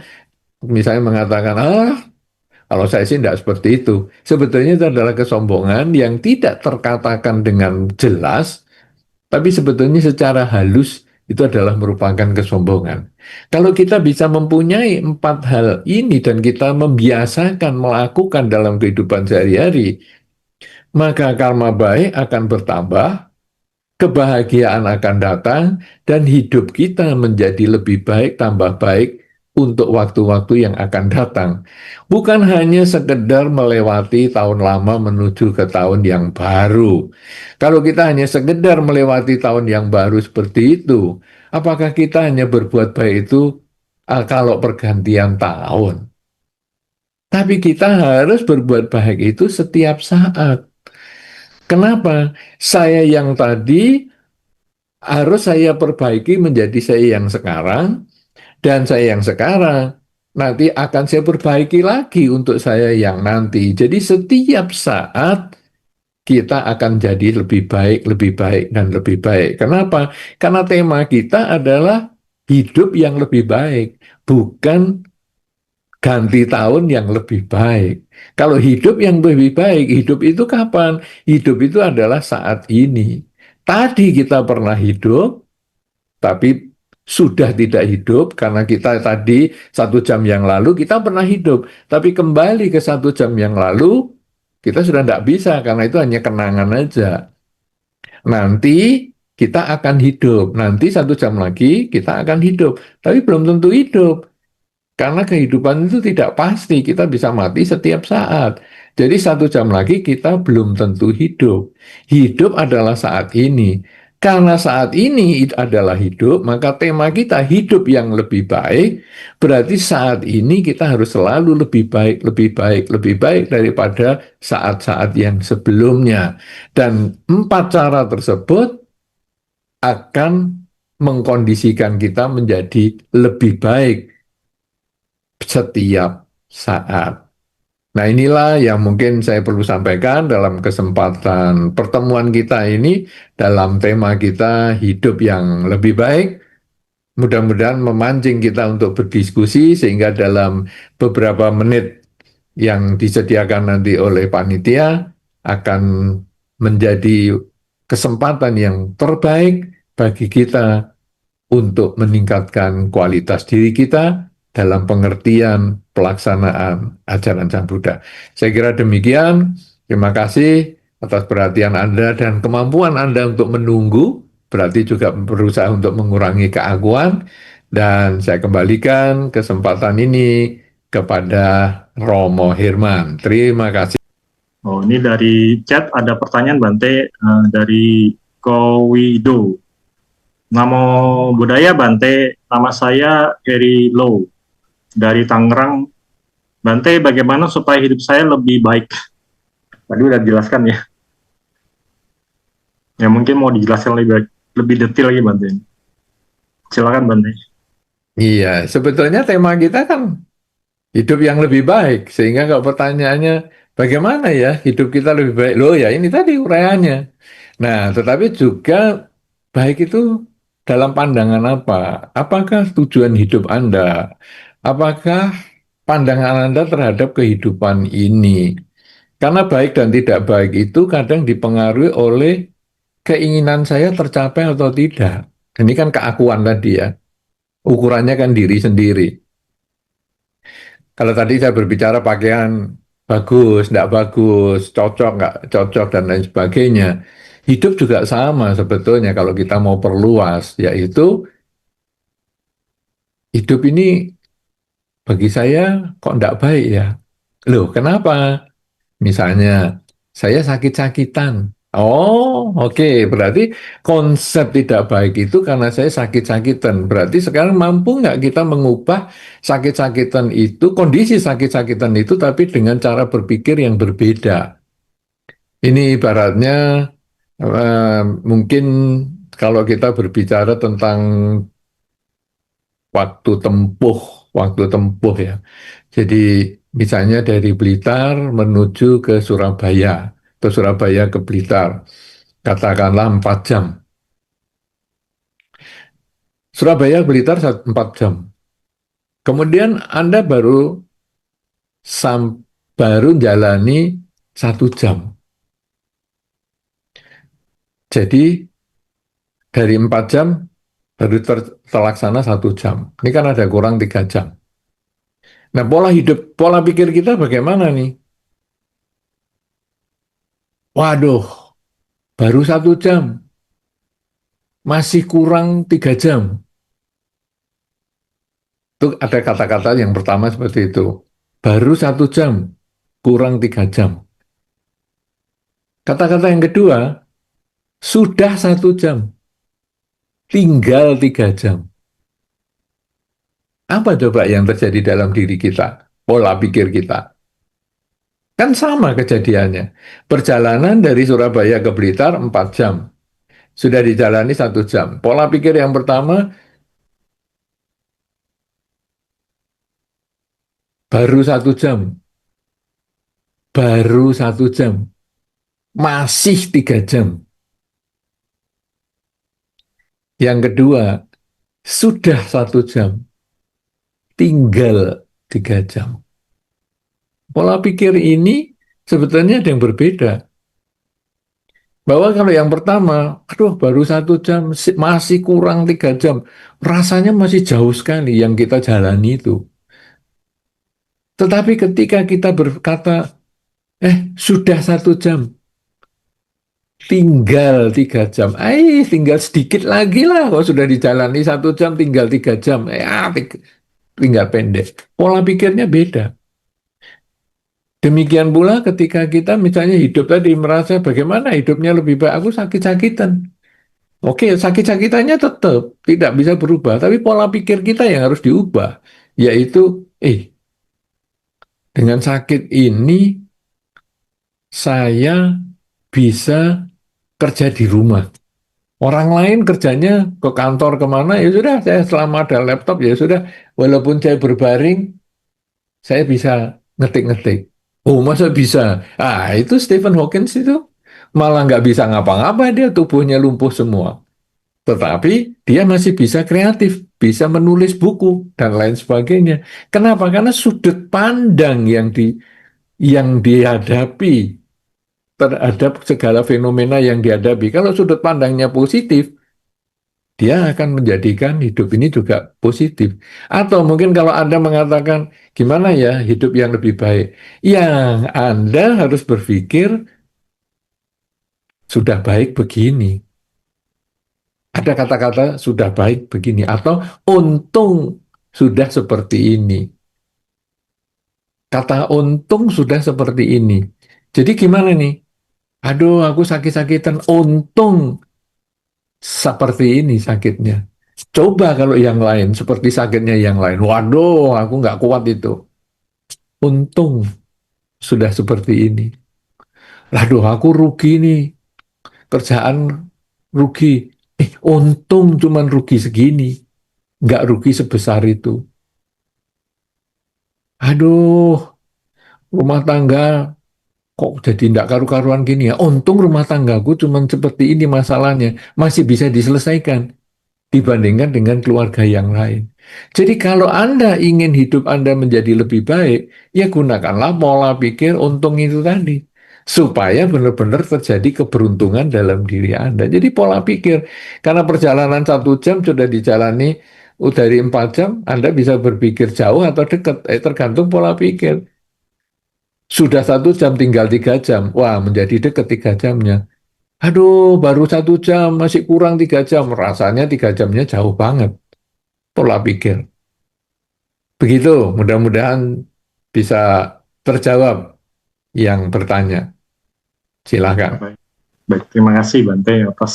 misalnya mengatakan, kalau saya sih tidak seperti itu. Sebetulnya itu adalah kesombongan yang tidak terkatakan dengan jelas, tapi sebetulnya secara halus itu adalah merupakan kesombongan. Kalau kita bisa mempunyai empat hal ini dan kita membiasakan melakukan dalam kehidupan sehari-hari, maka karma baik akan bertambah, kebahagiaan akan datang, dan hidup kita menjadi lebih baik, tambah baik untuk waktu-waktu yang akan datang. Bukan hanya sekedar melewati tahun lama menuju ke tahun yang baru. Kalau kita hanya sekedar melewati tahun yang baru seperti itu, apakah kita hanya berbuat baik itu kalau pergantian tahun? Tapi kita harus berbuat baik itu setiap saat. Kenapa? Saya yang tadi harus saya perbaiki menjadi saya yang sekarang, dan saya yang sekarang nanti akan saya perbaiki lagi untuk saya yang nanti. Jadi setiap saat kita akan jadi lebih baik, dan lebih baik. Kenapa? Karena tema kita adalah hidup yang lebih baik, bukan ganti tahun yang lebih baik. Kalau hidup yang lebih baik, hidup itu kapan? Hidup itu adalah saat ini. Tadi kita pernah hidup, tapi sudah tidak hidup karena kita tadi 1 jam yang lalu kita pernah hidup, tapi kembali ke 1 jam yang lalu kita sudah tidak bisa karena itu hanya kenangan aja. Nanti kita akan hidup, nanti 1 jam lagi kita akan hidup, tapi belum tentu hidup. Karena kehidupan itu tidak pasti, kita bisa mati setiap saat. Jadi 1 jam lagi kita belum tentu hidup. Hidup adalah saat ini. Karena saat ini adalah hidup, maka tema kita hidup yang lebih baik, berarti saat ini kita harus selalu lebih baik, lebih baik, lebih baik daripada saat-saat yang sebelumnya. Dan 4 cara tersebut akan mengkondisikan kita menjadi lebih baik setiap saat. Nah, inilah yang mungkin saya perlu sampaikan dalam kesempatan pertemuan kita ini dalam tema kita hidup yang lebih baik. Mudah-mudahan memancing kita untuk berdiskusi sehingga dalam beberapa menit yang disediakan nanti oleh panitia akan menjadi kesempatan yang terbaik bagi kita untuk meningkatkan kualitas diri kita dalam pengertian pelaksanaan ajaran Sang Buddha. Saya kira demikian. Terima kasih atas perhatian Anda dan kemampuan Anda untuk menunggu, berarti juga berusaha untuk mengurangi keaguan. Dan saya kembalikan kesempatan ini kepada Romo Hirman. Terima kasih. Oh, ini dari chat ada pertanyaan Bante dari Kowido. Namo Buddhaya Bante, nama saya Eri Low dari Tangerang. Bante, bagaimana supaya hidup saya lebih baik? Tadi udah dijelaskan ya. Ya mungkin mau dijelaskan lebih detail lagi Bante. Silakan Bante. Iya, sebetulnya tema kita kan hidup yang lebih baik, sehingga kalau pertanyaannya bagaimana ya hidup kita lebih baik, loh ya ini tadi uraiannya. Nah, tetapi juga baik itu dalam pandangan apa? Apakah tujuan hidup Anda? Apakah pandangan Anda terhadap kehidupan ini? Karena baik dan tidak baik itu kadang dipengaruhi oleh keinginan saya tercapai atau tidak. Ini kan keakuan tadi ya. Ukurannya kan diri sendiri. Kalau tadi saya berbicara pakaian bagus, tidak bagus, cocok, nggak cocok, dan lain sebagainya. Hidup juga sama sebetulnya kalau kita mau perluas, yaitu hidup ini bagi saya kok enggak baik ya. Loh, kenapa? Misalnya, saya sakit-sakitan. Oh, oke. Berarti konsep tidak baik itu karena saya sakit-sakitan. Berarti sekarang mampu nggak kita mengubah sakit-sakitan itu, kondisi sakit-sakitan itu, tapi dengan cara berpikir yang berbeda. Ini ibaratnya mungkin kalau kita berbicara tentang waktu tempuh, waktu tempuh ya. Jadi misalnya dari Blitar menuju ke Surabaya, atau Surabaya ke Blitar, katakanlah 4 jam. Surabaya Blitar 4 jam. Kemudian Anda sam, baru jalani 1 jam. Jadi dari 4 jam baru terlaksana 1 jam. Ini kan ada kurang 3 jam. Nah, pola pikir kita bagaimana nih? Waduh, baru 1 jam, masih kurang 3 jam. Itu ada kata-kata yang pertama seperti itu. Baru 1 jam, kurang 3 jam. Kata-kata yang kedua, sudah 1 jam, tinggal 3 jam. Apa coba yang terjadi dalam diri kita? Pola pikir kita. Kan sama kejadiannya. Perjalanan dari Surabaya ke Blitar 4 jam. Sudah dijalani 1 jam. Pola pikir yang pertama, baru 1 jam. Baru 1 jam. Masih 3 jam. Yang kedua, sudah 1 jam. Tinggal 3 jam. Pola pikir ini sebetulnya ada yang berbeda. Bahwa kalau yang pertama, aduh baru 1 jam, masih kurang 3 jam. Rasanya masih jauh sekali yang kita jalani itu. Tetapi ketika kita berkata, sudah 1 jam, tinggal 3 jam. Tinggal sedikit lagi lah. Kalau sudah dijalani 1 jam, tinggal 3 jam. Tinggal pendek. Pola pikirnya beda. Demikian pula ketika kita misalnya hidup tadi merasa bagaimana hidupnya lebih baik. Aku sakit-sakitan. Oke, sakit-sakitannya tetap tidak bisa berubah. Tapi pola pikir kita yang harus diubah. Yaitu, dengan sakit ini saya bisa kerja di rumah. Orang lain kerjanya ke kantor kemana, ya sudah, saya selama ada laptop, ya sudah, walaupun saya berbaring, saya bisa ngetik-ngetik. Oh, masa bisa? Itu Stephen Hawking itu malah nggak bisa ngapa-ngapa, dia tubuhnya lumpuh semua. Tetapi dia masih bisa kreatif, bisa menulis buku, dan lain sebagainya. Kenapa? Karena sudut pandang yang dihadapi terhadap segala fenomena yang dihadapi. Kalau sudut pandangnya positif, dia akan menjadikan hidup ini juga positif. Atau mungkin kalau Anda mengatakan, gimana ya hidup yang lebih baik? Yang Anda harus berpikir, sudah baik begini. Ada kata-kata sudah baik begini. Atau untung sudah seperti ini. Kata untung sudah seperti ini. Jadi gimana nih? Aduh, aku sakit-sakitan. Untung seperti ini sakitnya. Coba kalau yang lain, seperti sakitnya yang lain. Waduh, aku nggak kuat itu. Untung sudah seperti ini. Waduh, aku rugi nih. Kerjaan rugi. Untung cuman rugi segini. Nggak rugi sebesar itu. Aduh, rumah tangga kok jadi nggak karu-karuan gini ya. Untung rumah tanggaku cuman seperti ini masalahnya. Masih bisa diselesaikan dibandingkan dengan keluarga yang lain. Jadi kalau Anda ingin hidup Anda menjadi lebih baik, ya gunakanlah pola pikir untung itu tadi. Supaya benar-benar terjadi keberuntungan dalam diri Anda. Jadi pola pikir, karena perjalanan 1 jam sudah dijalani dari 4 jam, Anda bisa berpikir jauh atau dekat, tergantung pola pikir. Sudah 1 jam, tinggal 3 jam. Wah, menjadi dekat 3 jamnya. Aduh, baru 1 jam, masih kurang 3 jam. Rasanya 3 jamnya jauh banget. Pola pikir. Begitu, mudah-mudahan bisa terjawab yang bertanya. Ya, Silahkan. baik. Baik, terima kasih Bante atas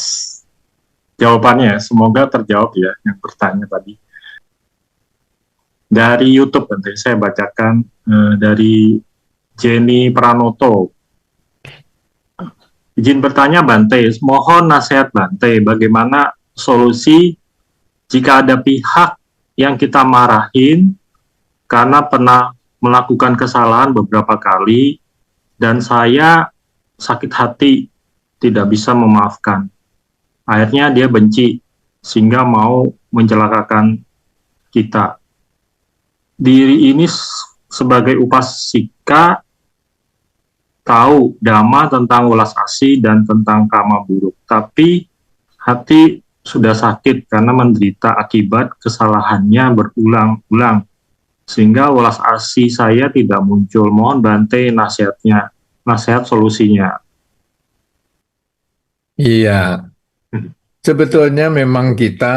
jawabannya. Semoga terjawab ya yang bertanya tadi. Dari YouTube Bante, saya bacakan dari Jenny Pranoto. Izin bertanya Bante, mohon nasihat Bante, bagaimana solusi jika ada pihak yang kita marahin karena pernah melakukan kesalahan beberapa kali dan saya sakit hati tidak bisa memaafkan. Akhirnya dia benci sehingga mau mencelakakan kita. Diri ini sebagai upasika tahu dhamma tentang welas asih dan tentang karma buruk, tapi hati sudah sakit karena menderita akibat kesalahannya berulang-ulang, sehingga welas asih saya tidak muncul. Mohon Bante nasihatnya, nasihat solusinya. Iya, sebetulnya memang kita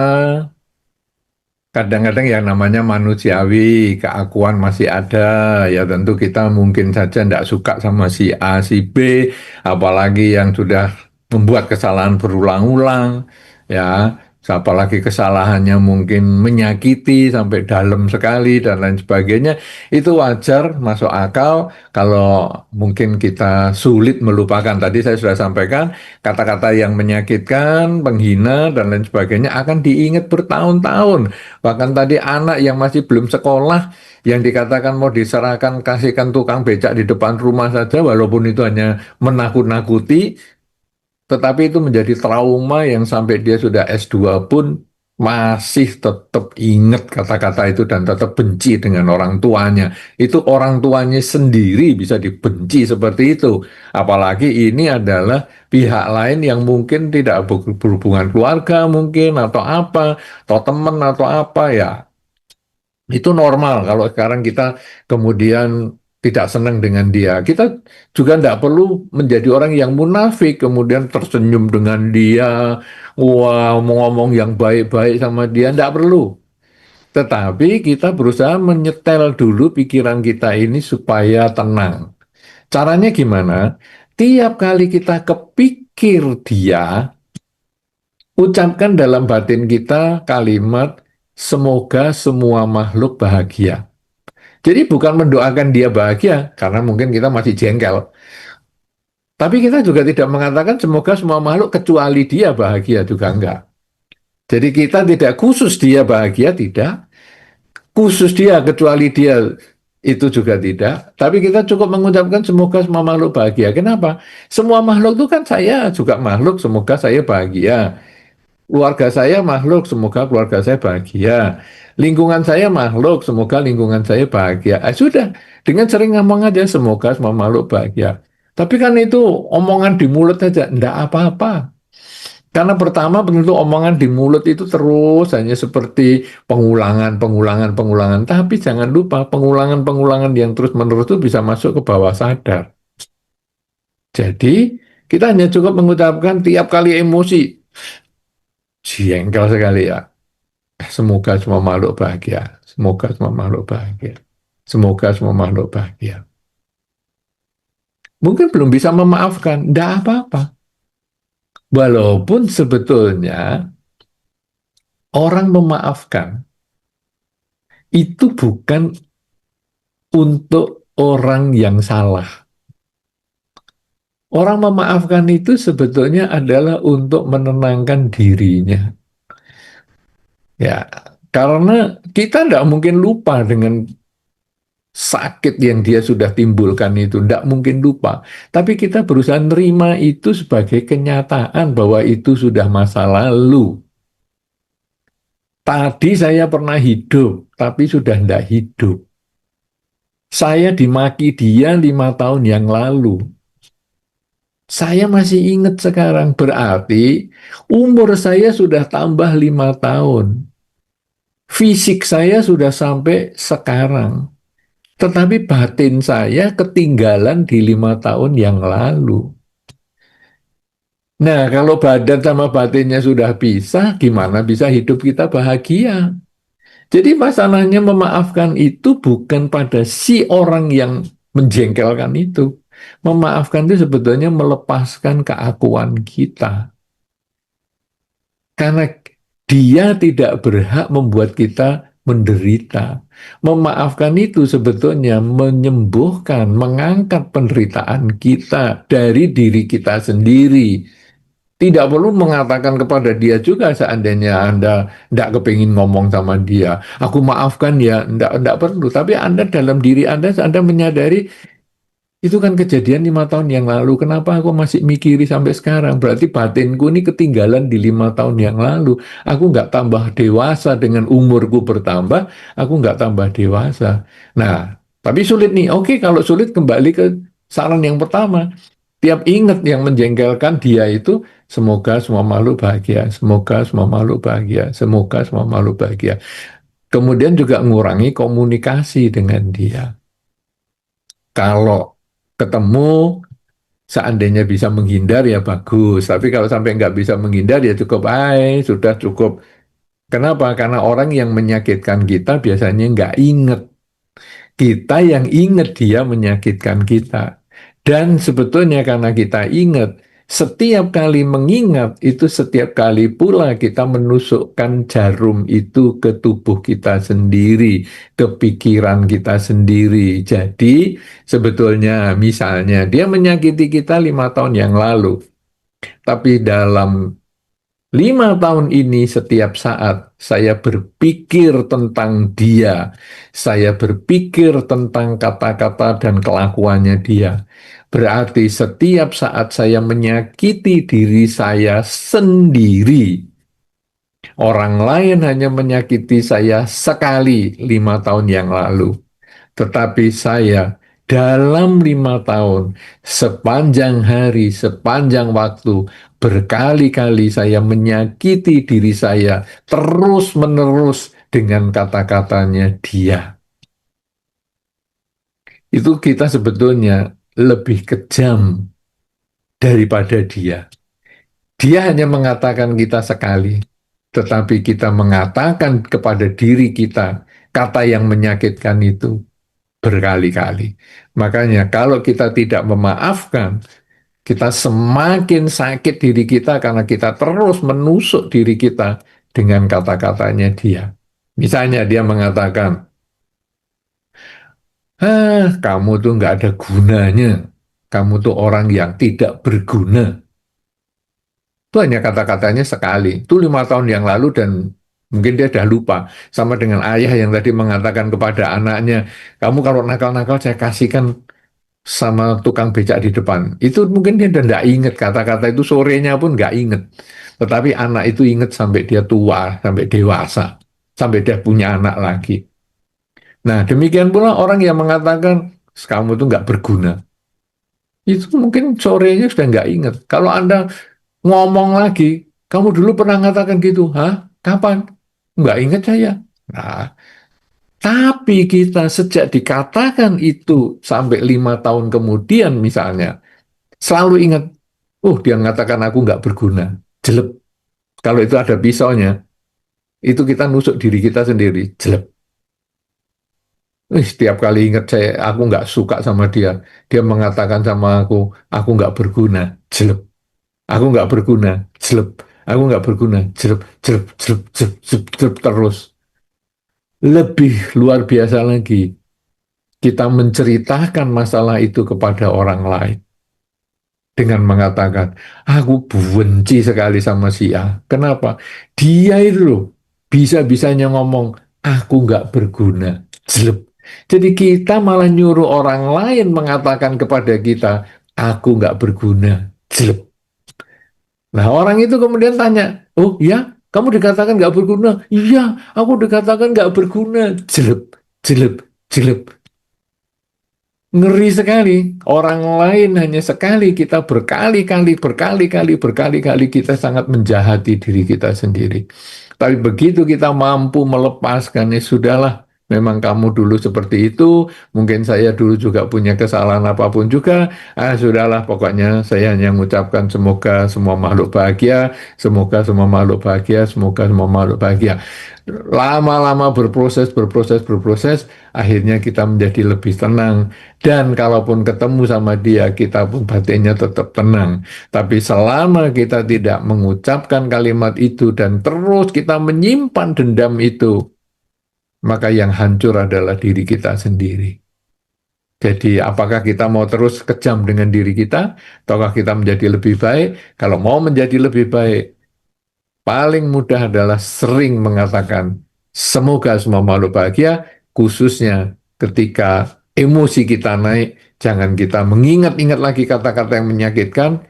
kadang-kadang yang namanya manusiawi, keakuan masih ada, ya tentu kita mungkin saja tidak suka sama si A, si B, apalagi yang sudah membuat kesalahan berulang-ulang, ya, apalagi kesalahannya mungkin menyakiti sampai dalam sekali dan lain sebagainya, itu wajar, masuk akal kalau mungkin kita sulit melupakan. Tadi saya sudah sampaikan, kata-kata yang menyakitkan, penghina, dan lain sebagainya akan diingat bertahun-tahun. Bahkan tadi anak yang masih belum sekolah yang dikatakan mau diserahkan kasihkan tukang becak di depan rumah saja walaupun itu hanya menakut-nakuti tetapi itu menjadi trauma yang sampai dia sudah S2 pun masih tetap ingat kata-kata itu dan tetap benci dengan orang tuanya. Itu orang tuanya sendiri bisa dibenci seperti itu. Apalagi ini adalah pihak lain yang mungkin tidak berhubungan keluarga mungkin atau apa, atau teman atau apa ya. Itu normal kalau sekarang kita kemudian tidak senang dengan dia. Kita juga tidak perlu menjadi orang yang munafik, kemudian tersenyum dengan dia, wah mau ngomong yang baik-baik sama dia, tidak perlu. Tetapi kita berusaha menyetel dulu pikiran kita ini supaya tenang. Caranya gimana? Tiap kali kita kepikir dia, ucapkan dalam batin kita kalimat, semoga semua makhluk bahagia. Jadi bukan mendoakan dia bahagia, karena mungkin kita masih jengkel. Tapi kita juga tidak mengatakan semoga semua makhluk kecuali dia bahagia, juga enggak. Jadi kita tidak khusus dia bahagia, tidak. Khusus dia, kecuali dia, itu juga tidak. Tapi kita cukup mengucapkan semoga semua makhluk bahagia. Kenapa? Semua makhluk itu kan saya juga makhluk, semoga saya bahagia. Keluarga saya makhluk, semoga keluarga saya bahagia. Lingkungan saya makhluk, semoga lingkungan saya bahagia. Sudah, dengan sering ngomong aja, semoga semua makhluk bahagia. Tapi kan itu omongan di mulut aja, enggak apa-apa. Karena pertama tentu omongan di mulut itu terus hanya seperti pengulangan, pengulangan, pengulangan. Tapi jangan lupa pengulangan-pengulangan yang terus-menerus itu bisa masuk ke bawah sadar. Jadi kita hanya cukup mengucapkan tiap kali emosi, jengkel sekali ya. Semoga semua makhluk bahagia. Semoga semua makhluk bahagia. Semoga semua makhluk bahagia. Mungkin belum bisa memaafkan, tidak apa-apa. Walaupun sebetulnya orang memaafkan itu bukan untuk orang yang salah. Orang memaafkan itu sebetulnya adalah untuk menenangkan dirinya. Ya, karena kita tidak mungkin lupa dengan sakit yang dia sudah timbulkan itu, tidak mungkin lupa. Tapi kita berusaha nerima itu sebagai kenyataan bahwa itu sudah masa lalu. Tadi saya pernah hidup, tapi sudah tidak hidup. Saya dimaki dia 5 tahun yang lalu. Saya masih ingat sekarang, berarti umur saya sudah tambah 5 tahun. Fisik saya sudah sampai sekarang. Tetapi batin saya ketinggalan di 5 tahun yang lalu. Nah, kalau badan sama batinnya sudah pisah, gimana bisa hidup kita bahagia? Jadi masalahnya memaafkan itu bukan pada si orang yang menjengkelkan itu. Memaafkan itu sebetulnya melepaskan keakuan kita. Karena dia tidak berhak membuat kita menderita. Memaafkan itu sebetulnya menyembuhkan, mengangkat penderitaan kita dari diri kita sendiri. Tidak perlu mengatakan kepada dia juga seandainya Anda tidak kepingin ngomong sama dia. Aku maafkan ya, tidak perlu. Tapi Anda dalam diri Anda menyadari itu kan kejadian 5 tahun yang lalu. Kenapa aku masih mikiri sampai sekarang? Berarti batinku ini ketinggalan di 5 tahun yang lalu. Aku nggak tambah dewasa dengan umurku bertambah. Aku nggak tambah dewasa. Nah, tapi sulit nih. Oke, kalau sulit kembali ke saran yang pertama. Tiap ingat yang menjengkelkan dia itu, semoga semua makhluk bahagia, semoga semua makhluk bahagia, semoga semua makhluk bahagia. Kemudian juga mengurangi komunikasi dengan dia. Kalau ketemu, seandainya bisa menghindar ya bagus. Tapi kalau sampai nggak bisa menghindar ya cukup, sudah cukup. Kenapa? Karena orang yang menyakitkan kita biasanya nggak inget. Kita yang ingat dia menyakitkan kita. Dan sebetulnya karena kita ingat, setiap kali mengingat itu setiap kali pula kita menusukkan jarum itu ke tubuh kita sendiri, ke pikiran kita sendiri. Jadi sebetulnya misalnya dia menyakiti kita 5 tahun yang lalu, tapi dalam 5 tahun ini setiap saat saya berpikir tentang dia, saya berpikir tentang kata-kata dan kelakuannya dia. Berarti setiap saat saya menyakiti diri saya sendiri, orang lain hanya menyakiti saya sekali 5 tahun yang lalu. Tetapi saya dalam 5 tahun, sepanjang hari, sepanjang waktu, berkali-kali saya menyakiti diri saya terus-menerus dengan kata-katanya dia. Itu kita sebetulnya lebih kejam daripada dia. Dia hanya mengatakan kita sekali, tetapi kita mengatakan kepada diri kita kata yang menyakitkan itu berkali-kali. Makanya kalau kita tidak memaafkan, kita semakin sakit diri kita karena kita terus menusuk diri kita dengan kata-katanya dia. Misalnya dia mengatakan, kamu tuh nggak ada gunanya. Kamu tuh orang yang tidak berguna. Itu hanya kata-katanya sekali. Itu 5 tahun yang lalu dan mungkin dia sudah lupa. Sama dengan ayah yang tadi mengatakan kepada anaknya, kamu kalau nakal-nakal saya kasihkan sama tukang becak di depan. Itu mungkin dia tidak ingat kata-kata itu, sorenya pun nggak ingat. Tetapi anak itu ingat sampai dia tua, sampai dewasa, sampai dia punya anak lagi. Nah, demikian pula orang yang mengatakan kamu itu nggak berguna. Itu mungkin sorenya sudah nggak ingat. Kalau Anda ngomong lagi, kamu dulu pernah mengatakan gitu, hah? Kapan? Nggak ingat saya. Nah, tapi kita sejak dikatakan itu sampai 5 tahun kemudian misalnya, selalu ingat, dia mengatakan aku nggak berguna. Jelek. Kalau itu ada pisaunya, itu kita nusuk diri kita sendiri. Jelek. Setiap kali ingat aku nggak suka sama dia. Dia mengatakan sama aku nggak berguna. Jelek. Aku nggak berguna. Jelek. Aku nggak berguna. Jelek, jelek, jelek, jelek, jelek, jelek terus. Lebih luar biasa lagi, kita menceritakan masalah itu kepada orang lain dengan mengatakan, aku benci sekali sama si A. Kenapa? Dia itu loh, bisa-bisanya ngomong, aku nggak berguna. Jelek. Jadi kita malah nyuruh orang lain mengatakan kepada kita, aku nggak berguna. Jelek. Nah orang itu kemudian tanya, oh ya, kamu dikatakan nggak berguna? Iya, aku dikatakan nggak berguna. Jelek, jelek, jelek. Ngeri sekali. Orang lain hanya sekali, kita berkali-kali, berkali-kali, berkali-kali kita sangat menjahati diri kita sendiri. Tapi begitu kita mampu melepaskan, ya sudahlah. memang kamu dulu seperti itu, mungkin saya dulu juga punya kesalahan apapun juga, sudahlah pokoknya saya hanya mengucapkan semoga semua makhluk bahagia, semoga semua makhluk bahagia, semoga semua makhluk bahagia. Lama-lama berproses, berproses, berproses, akhirnya kita menjadi lebih tenang. Dan kalaupun ketemu sama dia, kita pun batinnya tetap tenang. Tapi selama kita tidak mengucapkan kalimat itu dan terus kita menyimpan dendam itu, maka yang hancur adalah diri kita sendiri. Jadi apakah kita mau terus kejam dengan diri kita, ataukah kita menjadi lebih baik? Kalau mau menjadi lebih baik, paling mudah adalah sering mengatakan, semoga semua makhluk bahagia, khususnya ketika emosi kita naik, jangan kita mengingat-ingat lagi kata-kata yang menyakitkan,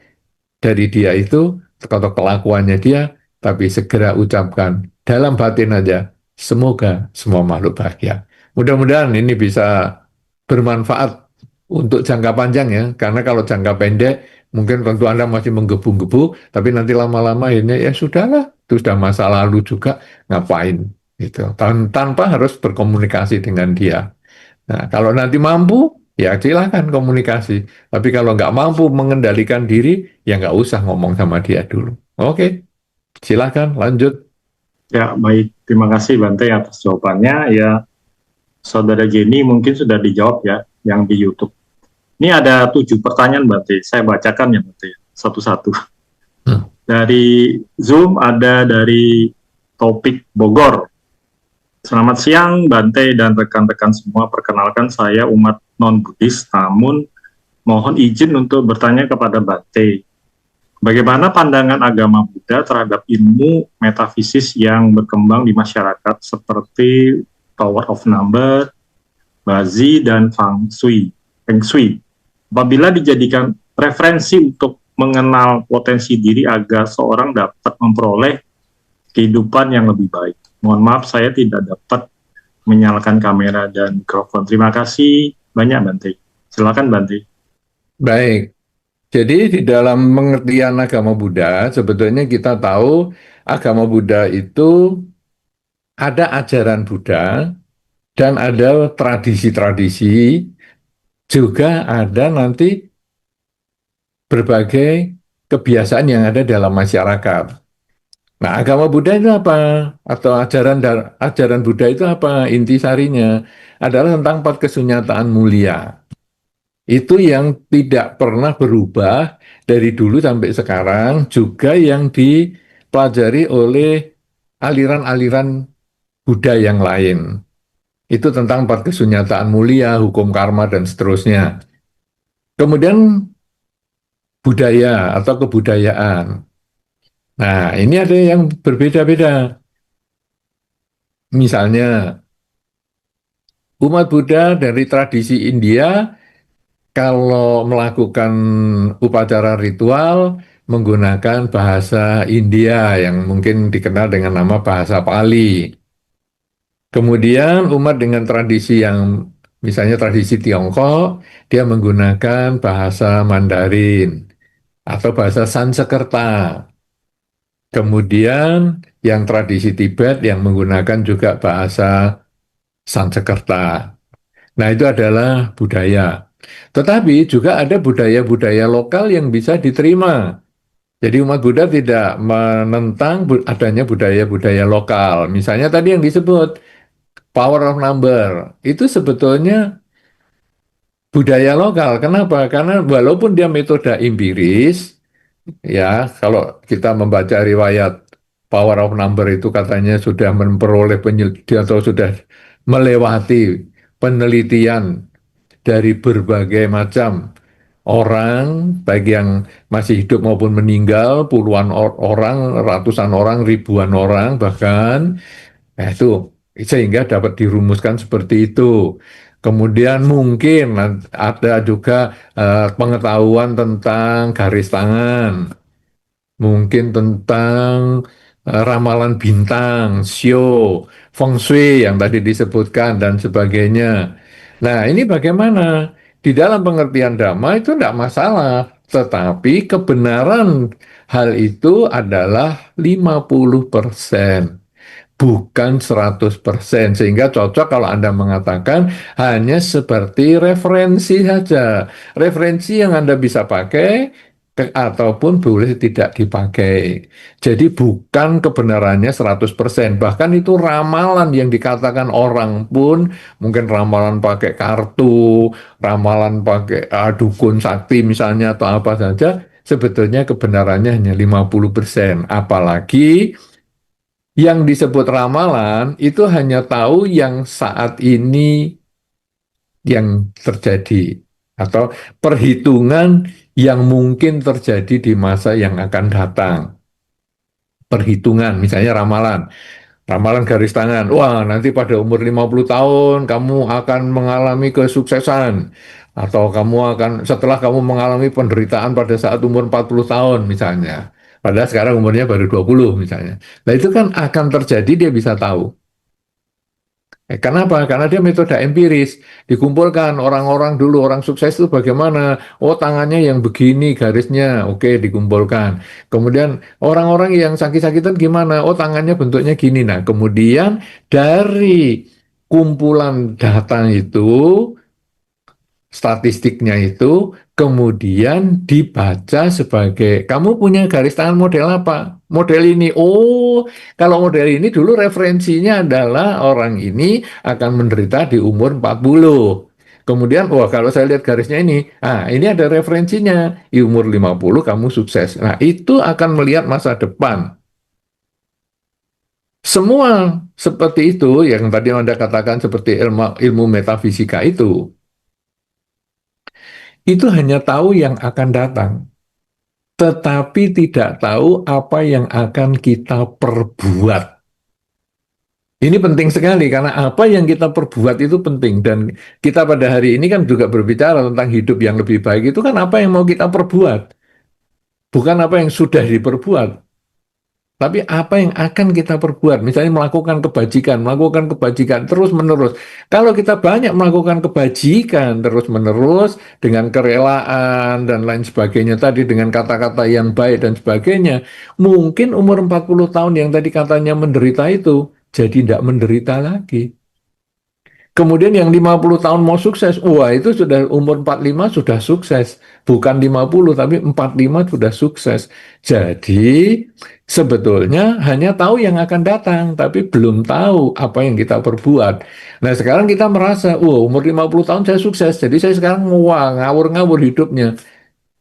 dari dia itu atau kelakuannya dia, tapi segera ucapkan dalam batin aja, semoga semua makhluk bahagia. Mudah-mudahan ini bisa bermanfaat untuk jangka panjang ya, karena kalau jangka pendek mungkin tentu Anda masih menggebu-gebu, tapi nanti lama-lama ini ya sudahlah, itu sudah masa lalu juga, ngapain gitu. Tanpa harus berkomunikasi dengan dia. Nah, kalau nanti mampu, ya silakan komunikasi. Tapi kalau nggak mampu mengendalikan diri, ya nggak usah ngomong sama dia dulu. Oke, silakan lanjut. Ya, baik. Terima kasih Bante atas jawabannya. Ya, Saudara Jenny mungkin sudah dijawab ya, yang di YouTube. Ini ada 7 pertanyaan Bante. Saya bacakan ya Bante, satu-satu. Dari Zoom ada dari Topik Bogor. Selamat siang Bante dan rekan-rekan semua. Perkenalkan saya umat non-Buddhis, namun mohon izin untuk bertanya kepada Bante. Bagaimana pandangan agama Buddha terhadap ilmu metafisis yang berkembang di masyarakat seperti power of number, Bazi, dan Feng Shui. Apabila dijadikan referensi untuk mengenal potensi diri agar seorang dapat memperoleh kehidupan yang lebih baik. Mohon maaf saya tidak dapat menyalakan kamera dan mikrofon. Terima kasih banyak Bante. Silakan Bante. Baik, jadi di dalam pengertian agama Buddha, sebetulnya kita tahu agama Buddha itu ada ajaran Buddha dan ada tradisi-tradisi, juga ada nanti berbagai kebiasaan yang ada dalam masyarakat. Nah, agama Buddha itu apa? Atau ajaran Buddha itu apa? Intisarinya adalah tentang 4 kesunyataan mulia. Itu yang tidak pernah berubah dari dulu sampai sekarang, juga yang dipelajari oleh aliran-aliran Buddha yang lain. Itu tentang 4 kesunyataan mulia, hukum karma, dan seterusnya. Kemudian budaya atau kebudayaan. Nah, ini ada yang berbeda-beda. Misalnya, umat Buddha dari tradisi India, kalau melakukan upacara ritual, menggunakan bahasa India yang mungkin dikenal dengan nama bahasa Pali. Kemudian umat dengan tradisi yang misalnya tradisi Tiongkok, dia menggunakan bahasa Mandarin atau bahasa Sanskerta. Kemudian yang tradisi Tibet yang menggunakan juga bahasa Sanskerta. Nah, itu adalah budaya. Tetapi juga ada budaya-budaya lokal yang bisa diterima. Jadi umat Buddha tidak menentang adanya budaya-budaya lokal. Misalnya tadi yang disebut power of number, itu sebetulnya budaya lokal. Kenapa? Karena walaupun dia metode empiris, ya, kalau kita membaca riwayat power of number itu katanya sudah memperoleh penyelidikan atau sudah melewati penelitian dari berbagai macam orang, baik yang masih hidup maupun meninggal, puluhan orang, ratusan orang, ribuan orang bahkan, itu sehingga dapat dirumuskan seperti itu. Kemudian mungkin ada juga pengetahuan tentang garis tangan, mungkin tentang ramalan bintang, sio, feng shui yang tadi disebutkan dan sebagainya. Nah, ini bagaimana? Di dalam pengertian Dhamma itu tidak masalah, tetapi kebenaran hal itu adalah 50%. bukan 100%. Sehingga cocok kalau Anda mengatakan hanya seperti referensi saja. Referensi yang Anda bisa pakai ataupun boleh tidak dipakai. Jadi bukan kebenarannya 100%. Bahkan itu ramalan yang dikatakan orang pun, mungkin ramalan pakai kartu, ramalan pakai dukun sakti misalnya atau apa saja, sebetulnya kebenarannya hanya 50%. Apalagi yang disebut ramalan itu hanya tahu yang saat ini yang terjadi atau perhitungan yang mungkin terjadi di masa yang akan datang. Perhitungan, misalnya ramalan. Ramalan garis tangan, wah nanti pada umur 50 tahun kamu akan mengalami kesuksesan. Atau kamu akan, setelah kamu mengalami penderitaan pada saat umur 40 tahun misalnya. Padahal sekarang umurnya baru 20 misalnya. Nah itu kan akan terjadi, dia bisa tahu. Kenapa? Karena dia metode empiris. Dikumpulkan orang-orang dulu, orang sukses itu bagaimana? Oh, tangannya yang begini garisnya. Oke, dikumpulkan. Kemudian orang-orang yang sakit-sakitan gimana? Oh, tangannya bentuknya gini. Nah, kemudian dari kumpulan data itu, statistiknya itu kemudian dibaca sebagai kamu punya garis tangan model apa? Model ini. Oh, kalau model ini dulu referensinya adalah orang ini akan menderita di umur 40. Kemudian, wah kalau saya lihat garisnya ini ada referensinya. Di umur 50 kamu sukses. Nah, itu akan melihat masa depan. Semua seperti itu yang tadi Anda katakan seperti ilmu metafisika itu hanya tahu yang akan datang, tetapi tidak tahu apa yang akan kita perbuat. Ini penting sekali karena apa yang kita perbuat itu penting dan kita pada hari ini kan juga berbicara tentang hidup yang lebih baik itu kan apa yang mau kita perbuat, bukan apa yang sudah diperbuat. Tapi apa yang akan kita perbuat, misalnya melakukan kebajikan terus-menerus. Kalau kita banyak melakukan kebajikan terus-menerus dengan kerelaan dan lain sebagainya tadi dengan kata-kata yang baik dan sebagainya, mungkin umur 40 tahun yang tadi katanya menderita itu jadi tidak menderita lagi. Kemudian yang 50 tahun mau sukses, wah itu sudah umur 45 sudah sukses. Bukan 50 tapi 45 sudah sukses. Jadi sebetulnya hanya tahu yang akan datang, tapi belum tahu apa yang kita perbuat. Nah sekarang kita merasa, wah umur 50 tahun saya sukses, jadi saya sekarang wah ngawur-ngawur hidupnya.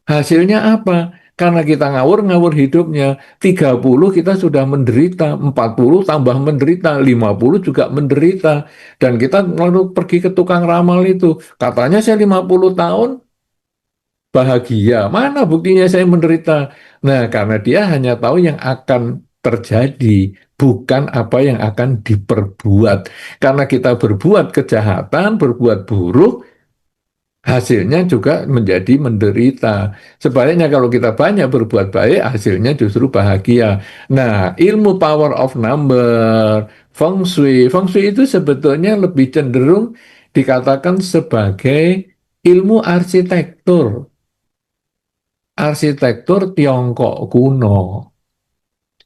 Hasilnya apa? Karena kita ngawur-ngawur hidupnya, 30 kita sudah menderita, 40 tambah menderita, 50 juga menderita. Dan kita lalu pergi ke tukang ramal itu. Katanya saya 50 tahun bahagia. Mana buktinya saya menderita? Nah, karena dia hanya tahu yang akan terjadi, bukan apa yang akan diperbuat. Karena kita berbuat kejahatan, berbuat buruk, hasilnya juga menjadi menderita. Sebaliknya kalau kita banyak berbuat baik, hasilnya justru bahagia. Nah, ilmu power of number, feng shui itu sebetulnya lebih cenderung dikatakan sebagai ilmu arsitektur, arsitektur Tiongkok kuno.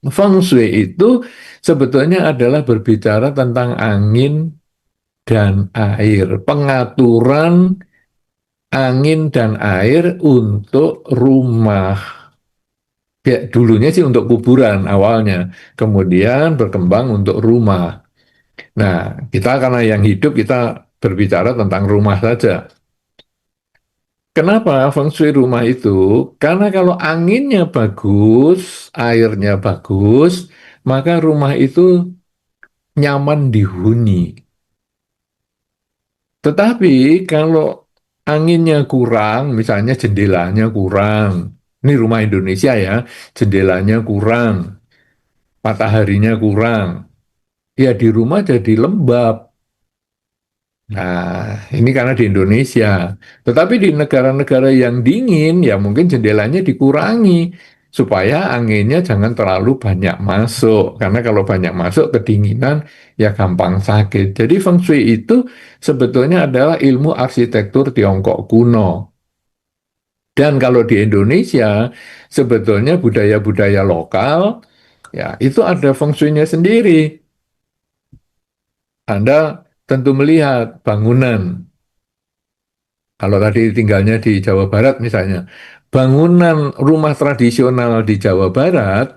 Feng shui itu sebetulnya adalah berbicara tentang angin dan air, pengaturan angin dan air untuk rumah. Ya, dulunya sih untuk kuburan awalnya, kemudian berkembang untuk rumah. Nah, kita karena yang hidup kita berbicara tentang rumah saja. Kenapa feng shui rumah itu? Karena kalau anginnya bagus, airnya bagus, maka rumah itu nyaman dihuni. Tetapi kalau anginnya kurang, misalnya jendelanya kurang, ini rumah Indonesia ya, jendelanya kurang, mataharinya kurang, ya di rumah jadi lembab. Nah, ini karena di Indonesia. Tetapi di negara-negara yang dingin, ya mungkin jendelanya dikurangi supaya anginnya jangan terlalu banyak masuk. Karena kalau banyak masuk kedinginan, ya gampang sakit. Jadi Feng Shui itu sebetulnya adalah ilmu arsitektur Tiongkok kuno. Dan kalau di Indonesia, sebetulnya budaya-budaya lokal, ya itu ada Feng Shui-nya sendiri. Anda tentu melihat bangunan. Kalau tadi tinggalnya di Jawa Barat misalnya, bangunan rumah tradisional di Jawa Barat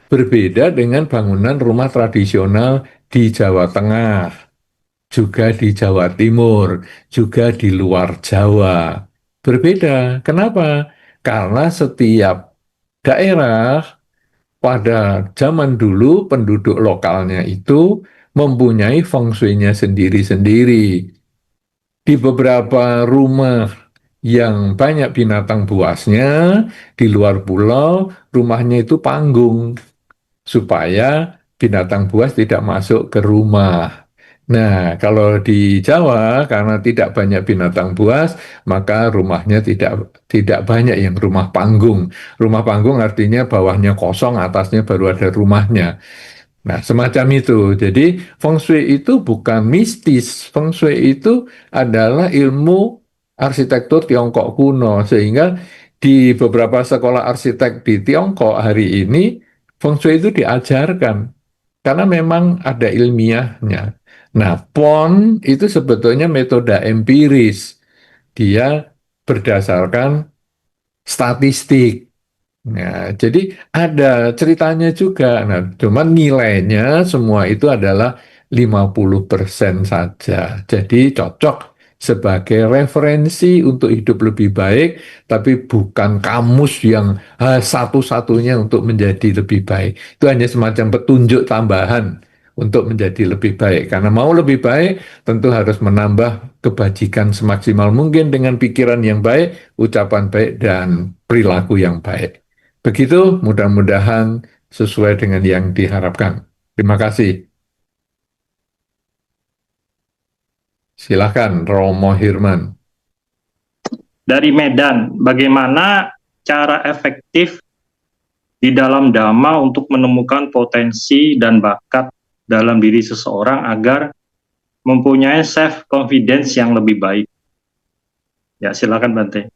berbeda dengan bangunan rumah tradisional di Jawa Tengah, juga di Jawa Timur, juga di luar Jawa. Berbeda. Kenapa? Karena setiap daerah pada zaman dulu penduduk lokalnya itu mempunyai feng shui-nya sendiri-sendiri. Di beberapa rumah yang banyak binatang buasnya, di luar pulau, rumahnya itu panggung supaya binatang buas tidak masuk ke rumah. Nah, kalau di Jawa karena tidak banyak binatang buas, maka rumahnya tidak banyak yang rumah panggung. Rumah panggung artinya bawahnya kosong, atasnya baru ada rumahnya. Nah, semacam itu. Jadi, feng shui itu bukan mistis. Feng shui itu adalah ilmu arsitektur Tiongkok kuno. Sehingga di beberapa sekolah arsitek di Tiongkok hari ini, feng shui itu diajarkan. Karena memang ada ilmiahnya. Nah, PON itu sebetulnya metode empiris. Dia berdasarkan statistik. Nah, jadi ada ceritanya juga. Nah, cuman nilainya semua itu adalah 50% saja. Jadi cocok sebagai referensi untuk hidup lebih baik, tapi bukan kamus yang satu-satunya untuk menjadi lebih baik. Itu hanya semacam petunjuk tambahan untuk menjadi lebih baik. Karena mau lebih baik, tentu harus menambah kebajikan semaksimal mungkin dengan pikiran yang baik, ucapan baik, dan perilaku yang baik. Begitu, mudah-mudahan sesuai dengan yang diharapkan. Terima kasih. Silakan, Romo Hirman. Dari Medan, bagaimana cara efektif di dalam Dhamma untuk menemukan potensi dan bakat dalam diri seseorang agar mempunyai self confidence yang lebih baik? Ya, silakan Bante.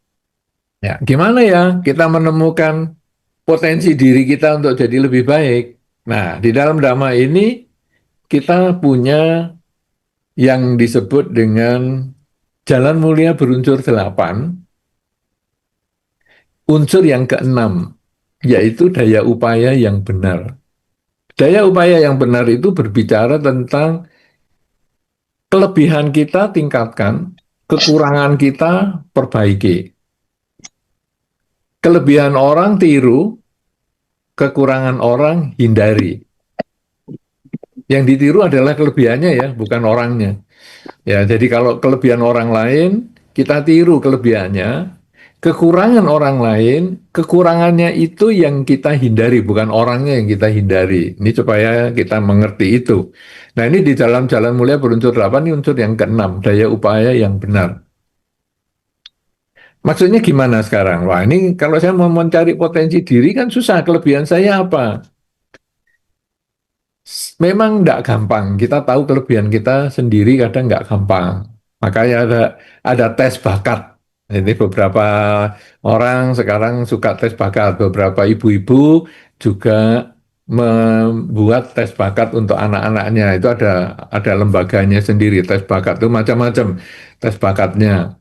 Ya, gimana ya kita menemukan potensi diri kita untuk jadi lebih baik? Nah, di dalam Dhamma ini kita punya yang disebut dengan jalan mulia berunsur 8, unsur yang keenam, yaitu daya upaya yang benar. Daya upaya yang benar itu berbicara tentang kelebihan kita tingkatkan, kekurangan kita perbaiki. Kelebihan orang tiru, kekurangan orang hindari. Yang ditiru adalah kelebihannya ya, bukan orangnya. Ya, jadi kalau kelebihan orang lain, kita tiru kelebihannya. Kekurangan orang lain, kekurangannya itu yang kita hindari, bukan orangnya yang kita hindari. Ini supaya kita mengerti itu. Nah, ini di dalam jalan mulia berunsur 8, ini unsur yang keenam, daya upaya yang benar. Maksudnya gimana sekarang? Wah, ini kalau saya mau mencari potensi diri kan susah. Kelebihan saya apa? Memang tidak gampang. Kita tahu kelebihan kita sendiri kadang nggak gampang. Makanya ada tes bakat. Jadi beberapa orang sekarang suka tes bakat. Beberapa ibu-ibu juga membuat tes bakat untuk anak-anaknya. Itu ada lembaganya sendiri. Tes bakat itu macam-macam tes bakatnya.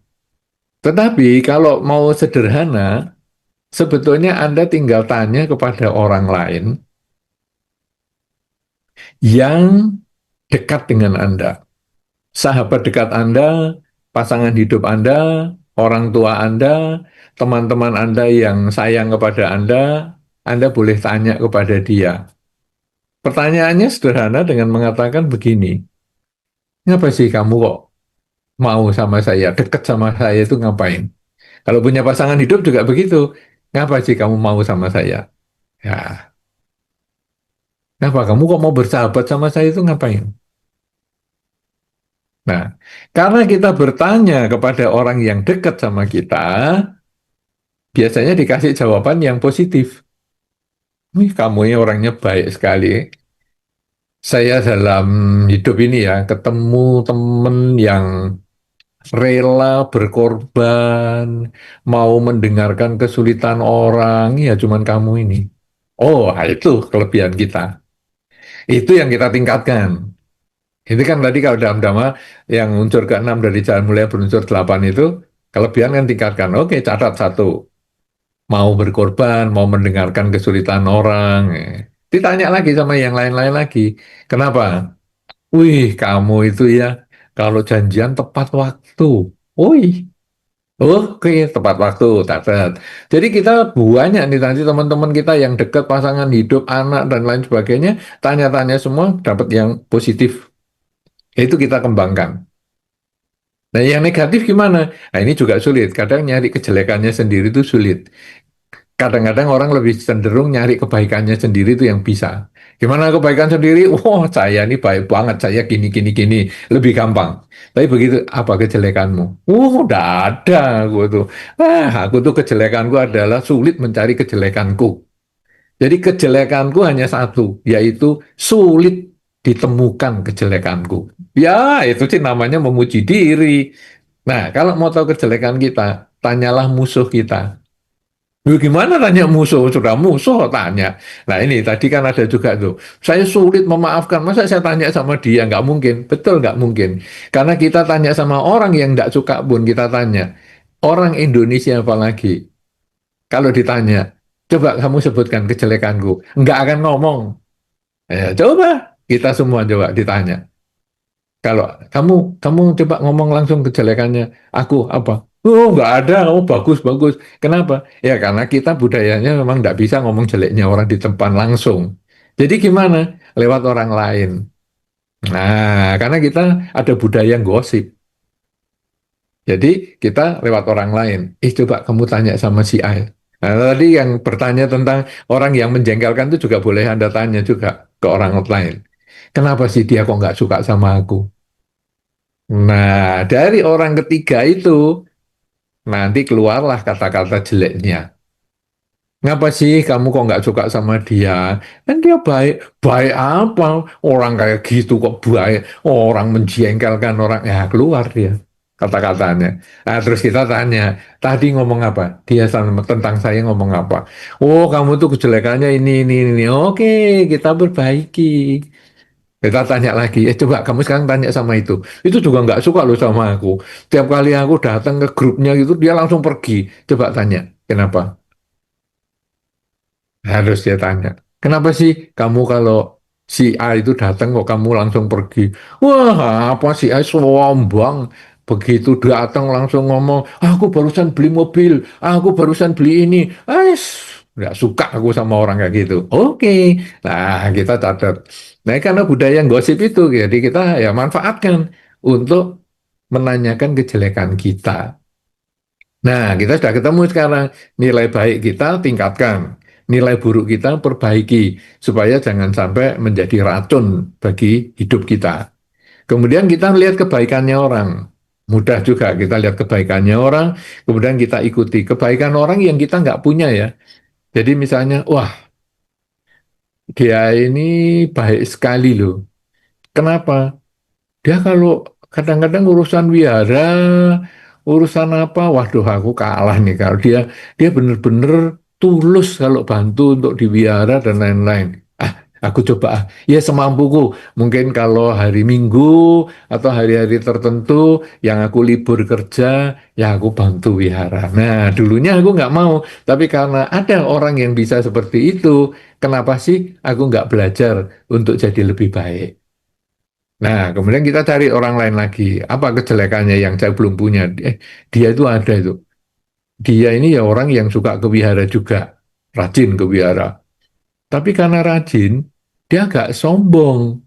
Tetapi kalau mau sederhana, sebetulnya Anda tinggal tanya kepada orang lain yang dekat dengan Anda. Sahabat dekat Anda, pasangan hidup Anda, orang tua Anda, teman-teman Anda yang sayang kepada Anda boleh tanya kepada dia. Pertanyaannya sederhana dengan mengatakan begini, ngapa sih kamu kok mau sama saya, dekat sama saya itu ngapain? Kalau punya pasangan hidup juga begitu, ngapa sih kamu mau sama saya? Ya, kenapa kamu kok mau bersahabat sama saya itu ngapain? Nah, karena kita bertanya kepada orang yang dekat sama kita, biasanya dikasih jawaban yang positif. Wih, kamu ini orangnya baik sekali. Saya dalam hidup ini ya, ketemu temen yang rela berkorban, mau mendengarkan kesulitan orang, ya cuman kamu ini. Oh, itu kelebihan kita. Itu yang kita tingkatkan. Itu kan tadi kalau dalam Dhamma yang unsur ke-6 dari jalan mulia berunsur 8 itu, kelebihan kan tingkatkan. Oke, catat satu. Mau berkorban, mau mendengarkan kesulitan orang. Ditanya lagi sama yang lain-lain lagi. Kenapa? Wih, kamu itu ya, kalau janjian tepat waktu. Wih, oke, tepat waktu, catat. Jadi kita banyak nih nanti teman-teman kita yang dekat pasangan hidup, anak, dan lain sebagainya, tanya-tanya semua, dapat yang positif. Itu kita kembangkan. Nah, yang negatif gimana? Nah, ini juga sulit. Kadang nyari kejelekannya sendiri itu sulit. Kadang-kadang orang lebih cenderung nyari kebaikannya sendiri itu yang bisa. Gimana kebaikan sendiri? Wah, saya ini baik banget, saya gini, gini, gini. Lebih gampang. Tapi begitu, apa kejelekanmu? Udah ada aku tuh. Aku tuh kejelekanku adalah sulit mencari kejelekanku. Jadi kejelekanku hanya satu, yaitu sulit ditemukan kejelekanku. Ya, itu sih namanya memuji diri. Nah, kalau mau tahu kejelekan kita, tanyalah musuh kita. Lu gimana tanya musuh? Sudah musuh tanya. Nah ini tadi kan ada juga tuh. Saya sulit memaafkan. Masa saya tanya sama dia? Nggak mungkin. Betul nggak mungkin. Karena kita tanya sama orang yang nggak suka pun kita tanya. Orang Indonesia apalagi. Kalau ditanya, coba kamu sebutkan kejelekanku. Nggak akan ngomong. Ya, coba kita semua coba ditanya. Kalau kamu coba ngomong langsung kejelekannya, aku apa? Oh, nggak ada, kamu bagus bagus. Kenapa? Ya karena kita budayanya memang nggak bisa ngomong jeleknya orang di depan langsung. Jadi gimana? Lewat orang lain. Nah, karena kita ada budaya gosip. Jadi kita lewat orang lain. Coba kamu tanya sama si A. Nah, tadi yang bertanya tentang orang yang menjengkelkan itu juga boleh Anda tanya juga ke orang lain. Kenapa sih dia kok nggak suka sama aku? Nah, dari orang ketiga itu nanti keluarlah kata-kata jeleknya. Ngapa sih kamu kok nggak suka sama dia? Kan dia baik. Baik apa? Orang kayak gitu kok baik. Orang menjengkelkan orang. Ya keluar dia kata-katanya. Nah, terus kita tanya, tadi ngomong apa? Dia tentang saya ngomong apa? Oh, kamu tuh kejelekannya ini. Oke, kita perbaiki. Kita tanya lagi, coba kamu sekarang tanya sama itu. Itu juga nggak suka loh sama aku. Tiap kali aku datang ke grupnya gitu, dia langsung pergi. Coba tanya, kenapa? Harus dia tanya. Kenapa sih kamu kalau si A itu datang kok kamu langsung pergi? Wah, apa si A sombong. Begitu datang langsung ngomong, aku barusan beli mobil, aku barusan beli ini. Nggak suka aku sama orang kayak gitu. Oke, nah kita catat. Nah, karena budaya yang gosip itu, jadi kita ya manfaatkan untuk menanyakan kejelekan kita. Nah, kita sudah ketemu sekarang. Nilai baik kita tingkatkan. Nilai buruk kita perbaiki. Supaya jangan sampai menjadi racun bagi hidup kita. Kemudian kita lihat kebaikannya orang. Mudah juga kita lihat kebaikannya orang. Kemudian kita ikuti kebaikan orang yang kita nggak punya ya. Jadi misalnya, wah dia ini baik sekali loh. Kenapa? Dia kalau kadang-kadang urusan wihara, urusan apa, waduh aku kalah nih. Kalau dia bener-bener tulus kalau bantu untuk di wihara dan lain-lain. Aku coba, ya semampuku. Mungkin kalau hari Minggu atau hari-hari tertentu yang aku libur kerja, ya aku bantu wihara. Nah, dulunya aku nggak mau. Tapi karena ada orang yang bisa seperti itu, kenapa sih aku nggak belajar untuk jadi lebih baik? Nah, kemudian kita cari orang lain lagi. Apa kejelekannya yang saya belum punya? Dia itu ada itu. Dia ini ya orang yang suka ke wihara juga. Rajin ke wihara. Tapi karena rajin, dia agak sombong.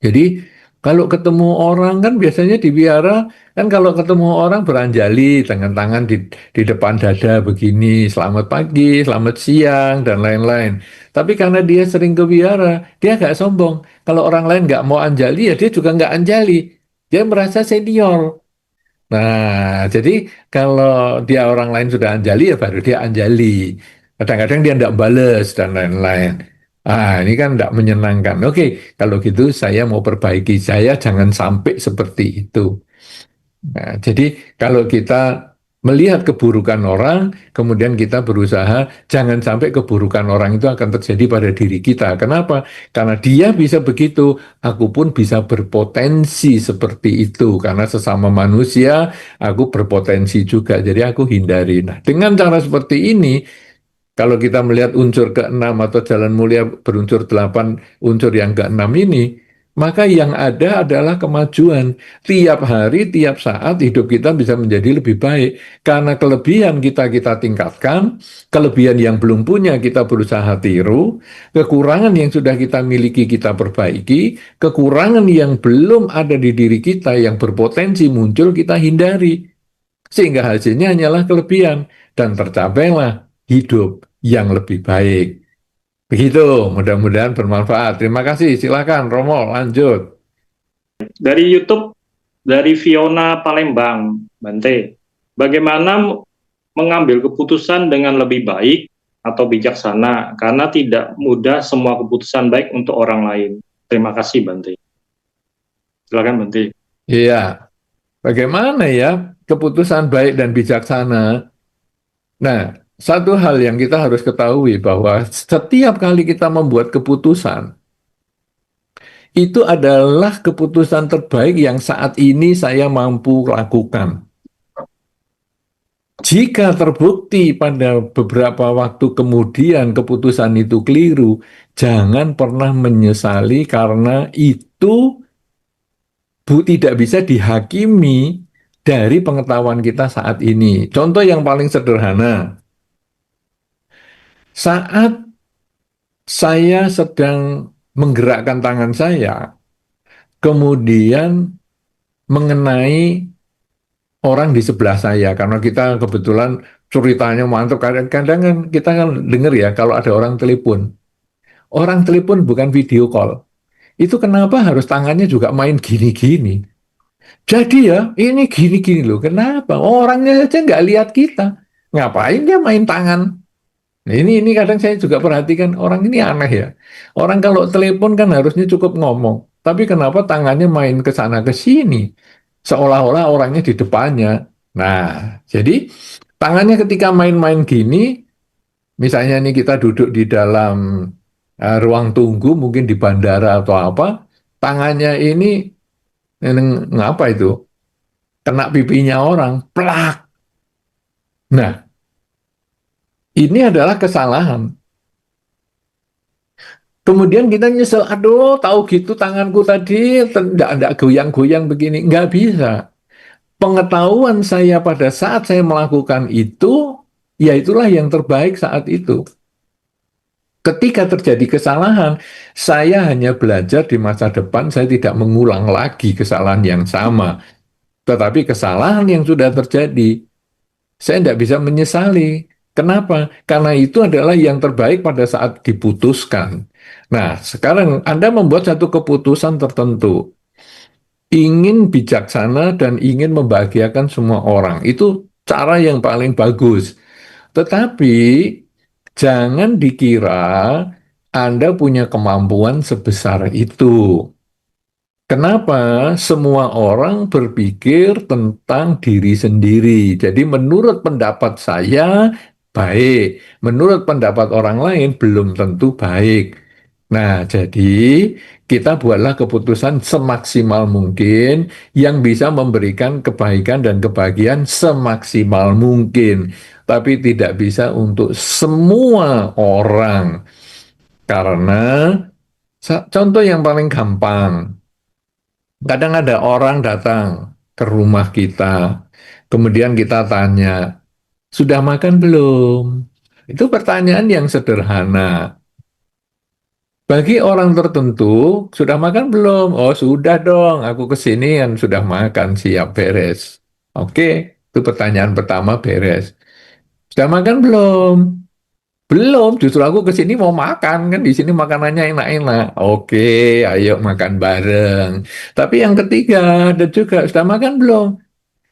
Jadi kalau ketemu orang kan biasanya di wihara kan kalau ketemu orang beranjali dengan tangan di depan dada begini, selamat pagi, selamat siang dan lain-lain. Tapi karena dia sering ke wihara, dia agak sombong. Kalau orang lain nggak mau anjali ya dia juga nggak anjali. Dia merasa senior. Nah, jadi kalau dia orang lain sudah anjali ya baru dia anjali. Kadang-kadang dia tidak bales dan lain-lain. Ini kan tidak menyenangkan. Oke, kalau gitu saya mau perbaiki. Saya jangan sampai seperti itu. Nah, jadi kalau kita melihat keburukan orang, kemudian kita berusaha jangan sampai keburukan orang itu akan terjadi pada diri kita. Kenapa? Karena dia bisa begitu, aku pun bisa berpotensi seperti itu. Karena sesama manusia, aku berpotensi juga. Jadi aku hindari. Nah, dengan cara seperti ini, kalau kita melihat unsur keenam atau jalan mulia berunsur delapan unsur yang keenam ini, maka yang ada adalah kemajuan. Tiap hari, tiap saat hidup kita bisa menjadi lebih baik. Karena kelebihan kita tingkatkan, kelebihan yang belum punya kita berusaha tiru, kekurangan yang sudah kita miliki kita perbaiki, kekurangan yang belum ada di diri kita yang berpotensi muncul kita hindari. Sehingga hasilnya hanyalah kelebihan dan tercapailah hidup yang lebih baik. Begitu, mudah-mudahan bermanfaat. Terima kasih, silakan Romo, lanjut. Dari YouTube, dari Fiona Palembang, Bante, bagaimana mengambil keputusan dengan lebih baik atau bijaksana, karena tidak mudah semua keputusan baik untuk orang lain. Terima kasih, Bante. Silakan, Bante. Iya, bagaimana ya keputusan baik dan bijaksana? Nah, satu hal yang kita harus ketahui bahwa setiap kali kita membuat keputusan, itu adalah keputusan terbaik yang saat ini saya mampu lakukan. Jika terbukti pada beberapa waktu kemudian keputusan itu keliru, jangan pernah menyesali karena itu tidak bisa dihakimi dari pengetahuan kita saat ini. Contoh yang paling sederhana, saat saya sedang menggerakkan tangan saya, kemudian mengenai orang di sebelah saya, karena kita kebetulan ceritanya mantap. Kadang-kadang kan kita kan dengar ya kalau ada orang telepon. Orang telepon bukan video call. Itu kenapa harus tangannya juga main gini-gini? Jadi ya, ini gini-gini loh. Kenapa? Orangnya aja nggak lihat kita. Ngapain dia main tangan? Nah, ini kadang saya juga perhatikan orang ini aneh ya. Orang kalau telepon kan harusnya cukup ngomong. Tapi kenapa tangannya main ke sana ke sini? Seolah-olah orangnya di depannya. Nah, jadi tangannya ketika main-main gini, misalnya nih kita duduk di dalam ruang tunggu, mungkin di bandara atau apa, tangannya ini ngapa itu? Kena pipinya orang, plak. Nah, ini adalah kesalahan. Kemudian kita nyesel, aduh, tahu gitu tanganku tadi tidak goyang-goyang begini, nggak bisa. Pengetahuan saya pada saat saya melakukan itu, ya itulah yang terbaik saat itu. Ketika terjadi kesalahan, saya hanya belajar di masa depan, saya tidak mengulang lagi kesalahan yang sama. Tetapi kesalahan yang sudah terjadi, saya tidak bisa menyesali. Kenapa? Karena itu adalah yang terbaik pada saat diputuskan. Nah, sekarang Anda membuat satu keputusan tertentu, ingin bijaksana dan ingin membahagiakan semua orang. Itu cara yang paling bagus. Tetapi jangan dikira Anda punya kemampuan sebesar itu. Kenapa semua orang berpikir tentang diri sendiri? Jadi menurut pendapat saya baik, menurut pendapat orang lain belum tentu baik. Nah, jadi kita buatlah keputusan semaksimal mungkin yang bisa memberikan kebaikan dan kebahagiaan semaksimal mungkin. Tapi tidak bisa untuk semua orang. Karena contoh yang paling gampang, kadang ada orang datang ke rumah kita, kemudian kita tanya, sudah makan belum? Itu pertanyaan yang sederhana. Bagi orang tertentu, sudah makan belum? Oh, sudah dong, aku kesini kan sudah makan, siap beres. Oke, itu pertanyaan pertama beres. Sudah makan belum? Belum, justru aku kesini mau makan, kan di sini makanannya enak-enak. Oke, ayo makan bareng. Tapi yang ketiga ada juga, sudah makan belum?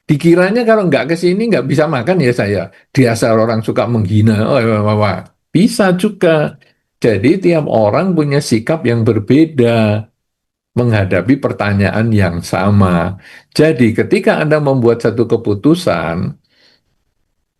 Dikiranya kalau nggak ke sini nggak bisa makan ya saya. Biasa orang suka menghina. Oh, wah. Bisa juga. Jadi tiap orang punya sikap yang berbeda menghadapi pertanyaan yang sama. Jadi ketika Anda membuat satu keputusan,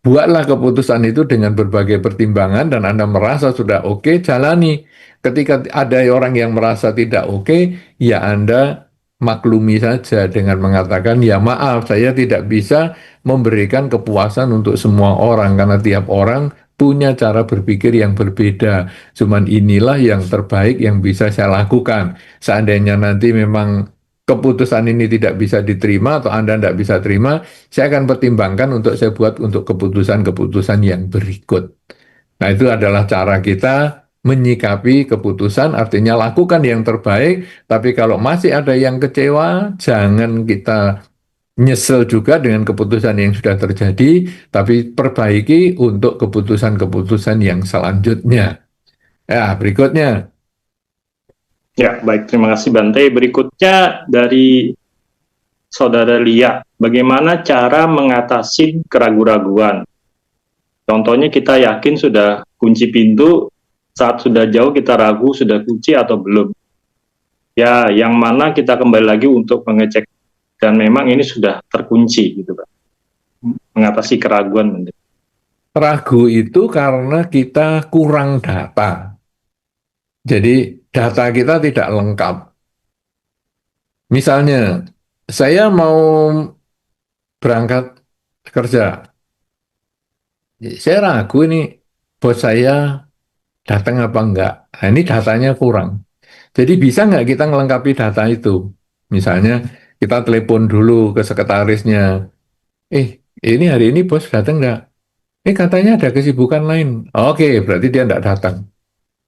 Buatlah keputusan itu dengan berbagai pertimbangan dan Anda merasa sudah oke, jalani. Ketika ada orang yang merasa tidak oke, ya Anda maklumi saja dengan mengatakan, ya maaf, saya tidak bisa memberikan kepuasan untuk semua orang karena tiap orang punya cara berpikir yang berbeda. Cuman inilah yang terbaik yang bisa saya lakukan. Seandainya nanti memang keputusan ini tidak bisa diterima atau Anda tidak bisa terima, saya akan pertimbangkan untuk saya buat untuk keputusan-keputusan yang berikut. Nah, itu adalah cara kita menyikapi keputusan, artinya lakukan yang terbaik, tapi kalau masih ada yang kecewa, jangan kita nyesel juga dengan keputusan yang sudah terjadi, tapi perbaiki untuk keputusan-keputusan yang selanjutnya. Ya, berikutnya. Ya, baik. Terima kasih Bante. Berikutnya dari Saudara Lia, bagaimana cara mengatasi keraguan-raguan? Contohnya kita yakin sudah kunci pintu, saat sudah jauh kita ragu sudah kunci atau belum. Ya, yang mana kita kembali lagi untuk mengecek dan memang ini sudah terkunci gitu, Pak. Mengatasi keraguan, Bante. Ragu itu karena kita kurang data. Jadi data kita tidak lengkap. Misalnya, saya mau berangkat kerja. Saya ragu ini bos saya datang apa enggak. Nah, ini datanya kurang. Jadi bisa nggak kita melengkapi data itu? Misalnya kita telepon dulu ke sekretarisnya. Eh, ini hari ini bos datang enggak? Katanya ada kesibukan lain. Oke, berarti dia enggak datang.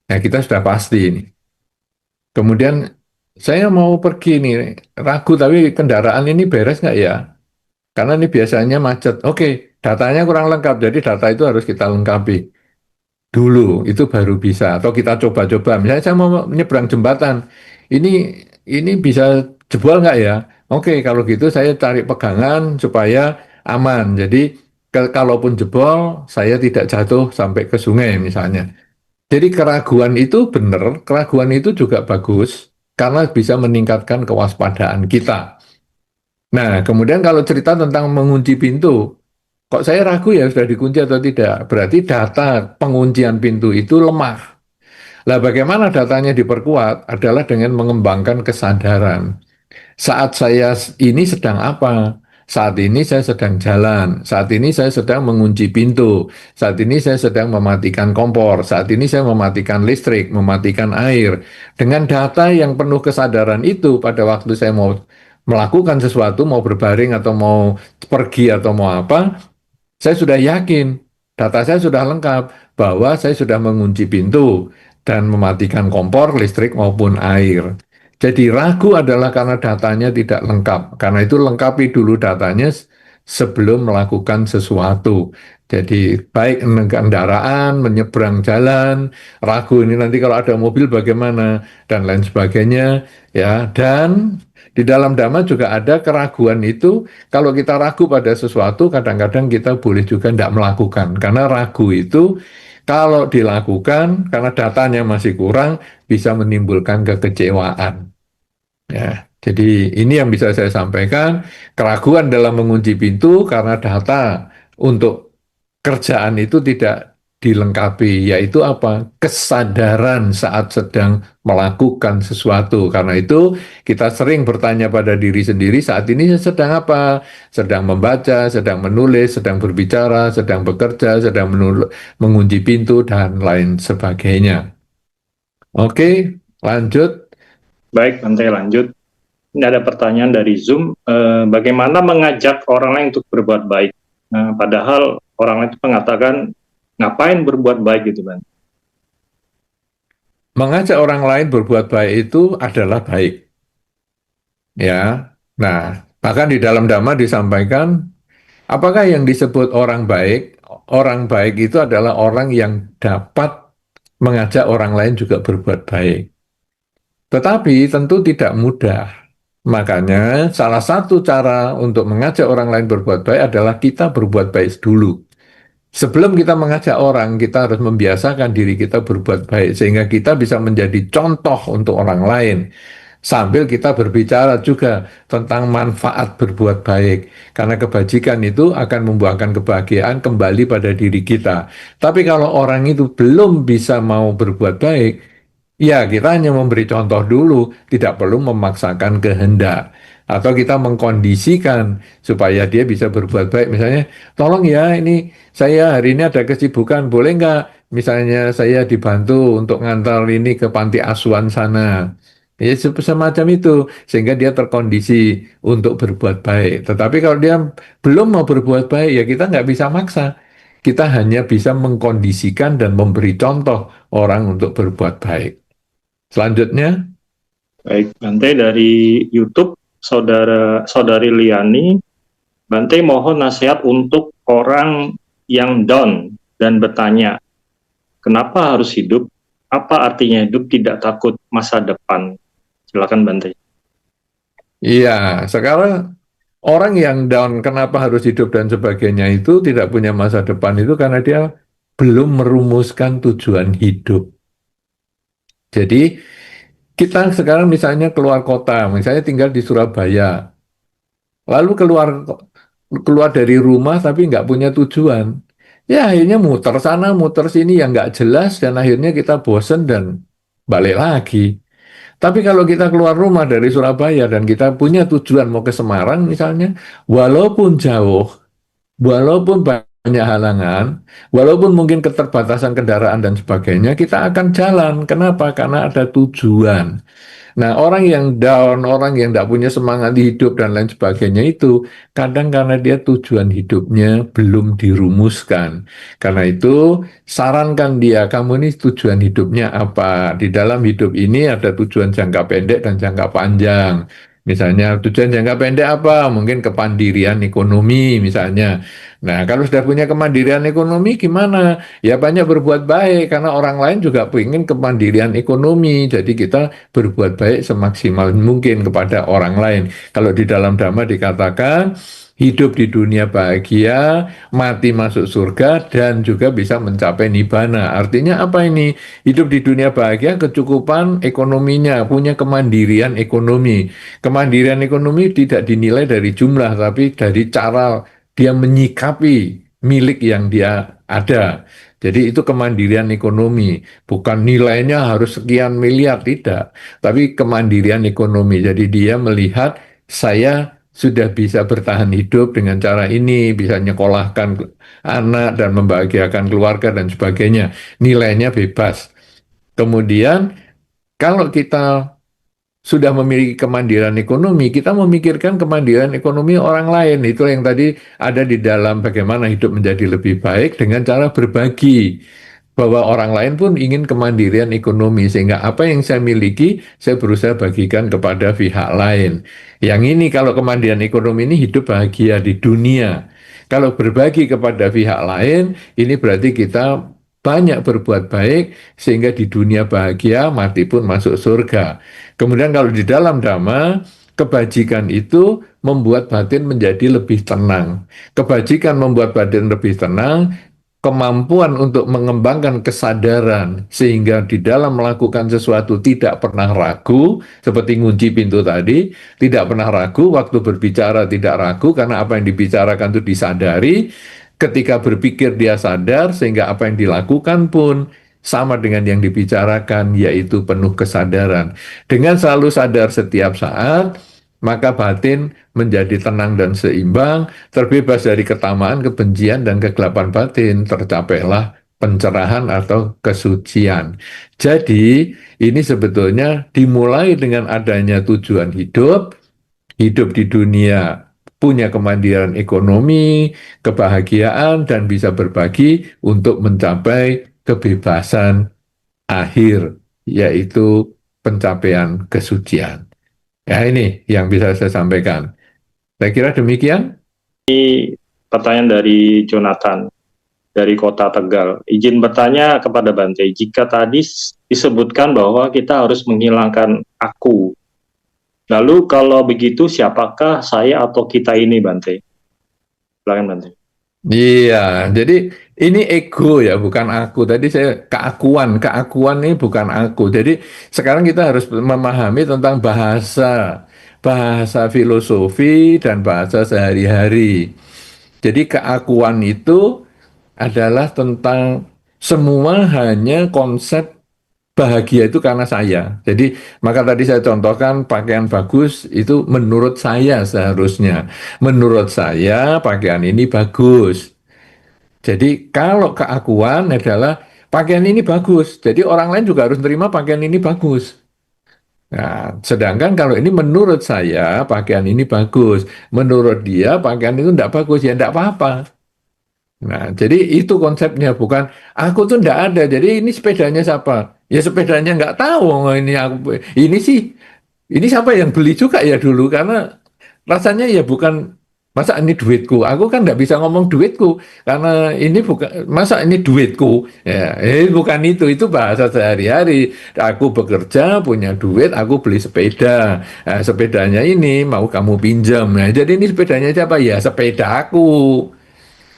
Nah, kita sudah pasti ini. Kemudian saya mau pergi nih, ragu tapi kendaraan ini beres nggak ya? Karena ini biasanya macet. Oke, datanya kurang lengkap, jadi data itu harus kita lengkapi dulu, itu baru bisa. Atau kita coba-coba. Misalnya saya mau menyeberang jembatan, ini bisa jebol nggak ya? Oke, kalau gitu saya cari pegangan supaya aman. Jadi kalaupun jebol, saya tidak jatuh sampai ke sungai misalnya. Jadi keraguan itu benar, keraguan itu juga bagus karena bisa meningkatkan kewaspadaan kita. Nah, kemudian kalau cerita tentang mengunci pintu, kok saya ragu ya sudah dikunci atau tidak? Berarti data penguncian pintu itu lemah. Lah bagaimana datanya diperkuat adalah dengan mengembangkan kesadaran. Saat saya ini sedang apa? Saat ini saya sedang jalan, saat ini saya sedang mengunci pintu, saat ini saya sedang mematikan kompor, saat ini saya mematikan listrik, mematikan air. Dengan data yang penuh kesadaran itu pada waktu saya mau melakukan sesuatu, mau berbaring atau mau pergi atau mau apa, saya sudah yakin, data saya sudah lengkap bahwa saya sudah mengunci pintu dan mematikan kompor, listrik maupun air. Jadi ragu adalah karena datanya tidak lengkap. Karena itu lengkapi dulu datanya sebelum melakukan sesuatu. Jadi baik kendaraan, menyeberang jalan, ragu ini nanti kalau ada mobil bagaimana, dan lain sebagainya. Ya, dan di dalam Dhamma juga ada keraguan itu, kalau kita ragu pada sesuatu, kadang-kadang kita boleh juga tidak melakukan. Karena ragu itu kalau dilakukan, karena datanya masih kurang, bisa menimbulkan kekecewaan. Ya, jadi ini yang bisa saya sampaikan, keraguan dalam mengunci pintu karena data untuk kerjaan itu tidak dilengkapi, yaitu apa? Kesadaran saat sedang melakukan sesuatu. Karena itu kita sering bertanya pada diri sendiri, saat ini saya sedang apa? Sedang membaca, sedang menulis, sedang berbicara, sedang bekerja, sedang mengunci pintu, dan lain sebagainya. Oke, lanjut. Baik, Bante, lanjut. Ini ada pertanyaan dari Zoom, bagaimana mengajak orang lain untuk berbuat baik? Padahal orang lain itu mengatakan, ngapain berbuat baik gitu, Bante? Mengajak orang lain berbuat baik itu adalah baik. Ya, nah, bahkan di dalam Dhamma disampaikan, apakah yang disebut orang baik? Orang baik itu adalah orang yang dapat mengajak orang lain juga berbuat baik. Tetapi tentu tidak mudah. Makanya salah satu cara untuk mengajak orang lain berbuat baik adalah kita berbuat baik dulu. Sebelum kita mengajak orang, kita harus membiasakan diri kita berbuat baik sehingga kita bisa menjadi contoh untuk orang lain. Sambil kita berbicara juga tentang manfaat berbuat baik. Karena kebajikan itu akan membuahkan kebahagiaan kembali pada diri kita. Tapi kalau orang itu belum bisa mau berbuat baik, ya kita hanya memberi contoh dulu, tidak perlu memaksakan kehendak. Atau kita mengkondisikan supaya dia bisa berbuat baik. Misalnya, tolong ya ini saya hari ini ada kesibukan, boleh nggak? Misalnya saya dibantu untuk ngantar ini ke panti asuhan sana. Ya, semacam itu, sehingga dia terkondisi untuk berbuat baik. Tetapi kalau dia belum mau berbuat baik, ya kita nggak bisa maksa. Kita hanya bisa mengkondisikan dan memberi contoh orang untuk berbuat baik. Selanjutnya, Baik, Bante dari YouTube, saudari Liani, Bante mohon nasihat untuk orang yang down dan bertanya, kenapa harus hidup? Apa artinya hidup tidak takut masa depan? Silakan Bante. iya, sekarang orang yang down, kenapa harus hidup dan sebagainya itu tidak punya masa depan itu karena dia belum merumuskan tujuan hidup. Jadi, kita sekarang misalnya keluar kota, misalnya tinggal di Surabaya, lalu keluar dari rumah tapi nggak punya tujuan. Ya akhirnya muter sana, muter sini yang nggak jelas dan akhirnya kita bosen dan balik lagi. Tapi kalau kita keluar rumah dari Surabaya dan kita punya tujuan mau ke Semarang misalnya, walaupun jauh, walaupun banyak halangan, walaupun mungkin keterbatasan kendaraan dan sebagainya, kita akan jalan. Kenapa? Karena ada tujuan. Nah, orang yang down, orang yang tidak punya semangat hidup dan lain sebagainya itu kadang karena dia tujuan hidupnya belum dirumuskan. Karena itu, sarankan dia, kamu ini tujuan hidupnya apa? Di dalam hidup ini ada tujuan jangka pendek dan jangka panjang. Misalnya tujuan jangka pendek apa? Mungkin kepandirian ekonomi misalnya. Nah, kalau sudah punya kemandirian ekonomi gimana? Ya banyak berbuat baik karena orang lain juga ingin kemandirian ekonomi. Jadi kita berbuat baik semaksimal mungkin kepada orang lain. Kalau di dalam Dhamma dikatakan hidup di dunia bahagia, mati masuk surga, dan juga bisa mencapai nibbana. Artinya apa ini? Hidup di dunia bahagia, kecukupan ekonominya, punya kemandirian ekonomi. Kemandirian ekonomi tidak dinilai dari jumlah, tapi dari cara dia menyikapi milik yang dia ada. Jadi itu kemandirian ekonomi, bukan nilainya harus sekian miliar, tidak. Tapi kemandirian ekonomi. Jadi dia melihat saya sudah bisa bertahan hidup dengan cara ini, bisa nyekolahkan anak dan membahagiakan keluarga dan sebagainya. Nilainya bebas. Kemudian kalau kita sudah memiliki kemandirian ekonomi, kita memikirkan kemandirian ekonomi orang lain. Itu yang tadi ada di dalam bagaimana hidup menjadi lebih baik dengan cara berbagi. Bahwa orang lain pun ingin kemandirian ekonomi, sehingga apa yang saya miliki, saya berusaha bagikan kepada pihak lain. Yang ini kalau kemandirian ekonomi ini hidup bahagia di dunia. Kalau berbagi kepada pihak lain, ini berarti kita banyak berbuat baik, sehingga di dunia bahagia, mati pun masuk surga. Kemudian kalau di dalam Dhamma, kebajikan itu membuat batin menjadi lebih tenang. Kebajikan membuat batin lebih tenang, kemampuan untuk mengembangkan kesadaran sehingga di dalam melakukan sesuatu tidak pernah ragu, seperti ngunci pintu tadi, tidak pernah ragu, waktu berbicara tidak ragu karena apa yang dibicarakan itu disadari, ketika berpikir dia sadar sehingga apa yang dilakukan pun sama dengan yang dibicarakan, yaitu penuh kesadaran. Dengan selalu sadar setiap saat, maka batin menjadi tenang dan seimbang, terbebas dari ketamaan, kebencian, dan kegelapan batin, tercapailah pencerahan atau kesucian. Jadi, ini sebetulnya dimulai dengan adanya tujuan hidup, hidup di dunia punya kemandirian ekonomi, kebahagiaan, dan bisa berbagi untuk mencapai kebebasan akhir, yaitu pencapaian kesucian. Ya ini yang bisa saya sampaikan. Saya kira demikian. Pertanyaan dari Jonathan dari Kota Tegal. Izin bertanya kepada Bante, jika tadi disebutkan bahwa kita harus menghilangkan aku, lalu kalau begitu siapakah saya atau kita ini, Bante? Silakan Bante. Iya, jadi ini ego ya, bukan aku. Tadi saya keakuan, keakuan ini bukan aku. Jadi sekarang kita harus memahami tentang bahasa, bahasa filosofi dan bahasa sehari-hari. Jadi keakuan itu adalah tentang semua hanya konsep bahagia itu karena saya. Jadi maka tadi saya contohkan pakaian bagus itu menurut saya seharusnya. Menurut saya pakaian ini bagus. Jadi kalau keakuan adalah pakaian ini bagus. Jadi orang lain juga harus terima pakaian ini bagus. Nah, sedangkan kalau ini menurut saya pakaian ini bagus. Menurut dia pakaian itu tidak bagus. Ya tidak apa-apa. Nah, jadi itu konsepnya, bukan aku tuh ndak ada. Jadi ini sepedanya siapa? Ya sepedanya nggak tahu. Oh, ini aku, ini sih, ini siapa yang beli juga ya dulu karena rasanya ya bukan masa ini duitku. Aku kan nggak bisa ngomong duitku karena ini bukan masa ini duitku. Ya, bukan itu bahasa sehari-hari. Aku bekerja punya duit, aku beli sepeda. Nah, sepedanya ini mau kamu pinjam. Nah, jadi ini sepedanya siapa? Ya sepeda aku.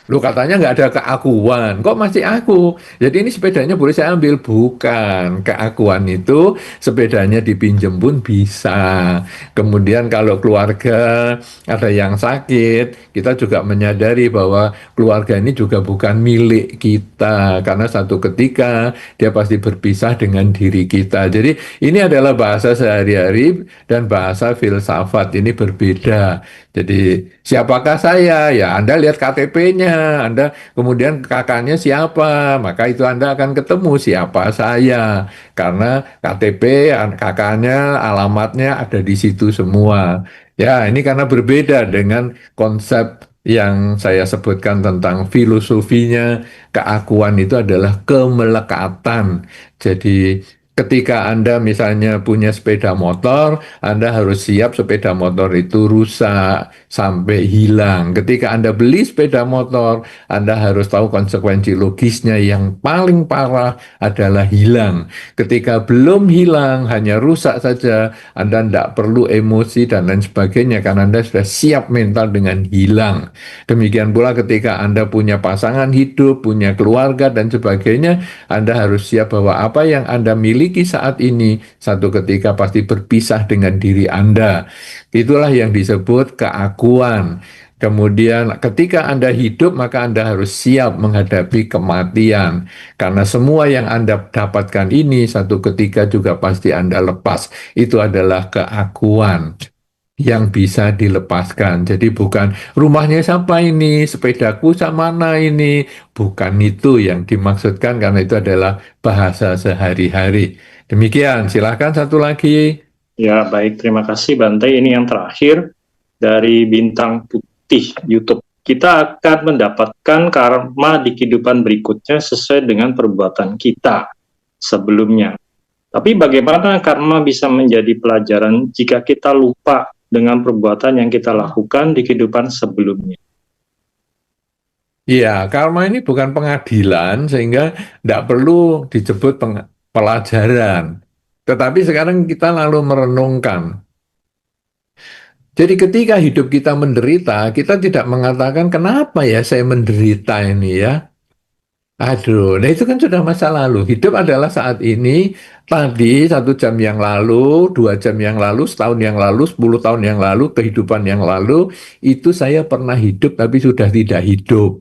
Lu katanya nggak ada keakuan, kok masih aku? Jadi ini sepedanya boleh saya ambil? Bukan. Keakuan itu sepedanya dipinjem pun bisa. Kemudian kalau keluarga ada yang sakit, kita juga menyadari bahwa keluarga ini juga bukan milik kita. Karena satu ketika dia pasti berpisah dengan diri kita. Jadi ini adalah bahasa sehari-hari dan bahasa filsafat ini berbeda. Jadi siapakah saya? Ya Anda lihat KTP-nya, Anda kemudian kakaknya siapa, maka itu Anda akan ketemu siapa saya. Karena KTP, kakaknya, alamatnya ada di situ semua. Ya ini karena berbeda dengan konsep yang saya sebutkan tentang filosofinya, keakuan itu adalah kemelekatan. Jadi ketika Anda misalnya punya sepeda motor, Anda harus siap sepeda motor itu rusak sampai hilang. Ketika Anda beli sepeda motor, Anda harus tahu konsekuensi logisnya. Yang paling parah adalah hilang. Ketika belum hilang, hanya rusak saja, Anda tidak perlu emosi dan lain sebagainya karena Anda sudah siap mental dengan hilang. Demikian pula ketika Anda punya pasangan hidup, punya keluarga dan sebagainya, Anda harus siap bahwa apa yang Anda miliki saat ini satu ketika pasti berpisah dengan diri Anda. Itulah yang disebut keakuan. Kemudian ketika Anda hidup maka Anda harus siap menghadapi kematian. Karena semua yang Anda dapatkan ini satu ketika juga pasti Anda lepas. Itu adalah keakuan yang bisa dilepaskan. Jadi bukan rumahnya siapa ini, sepedaku sama mana ini. Bukan itu yang dimaksudkan karena itu adalah bahasa sehari-hari. Demikian, silahkan satu lagi. Ya, baik. Terima kasih, Bante. Ini yang terakhir dari Bintang Putih YouTube. Kita akan mendapatkan karma di kehidupan berikutnya sesuai dengan perbuatan kita sebelumnya. Tapi bagaimana karma bisa menjadi pelajaran jika kita lupa dengan perbuatan yang kita lakukan di kehidupan sebelumnya? Iya, karma ini bukan pengadilan sehingga tidak perlu disebut pelajaran. Tetapi sekarang kita lalu merenungkan. Jadi ketika hidup kita menderita, kita tidak mengatakan kenapa ya saya menderita ini ya. Aduh, nah itu kan sudah masa lalu. Hidup adalah saat ini, tadi 1 jam yang lalu, 2 jam yang lalu, setahun yang lalu, 10 tahun yang lalu, kehidupan yang lalu, itu saya pernah hidup tapi sudah tidak hidup.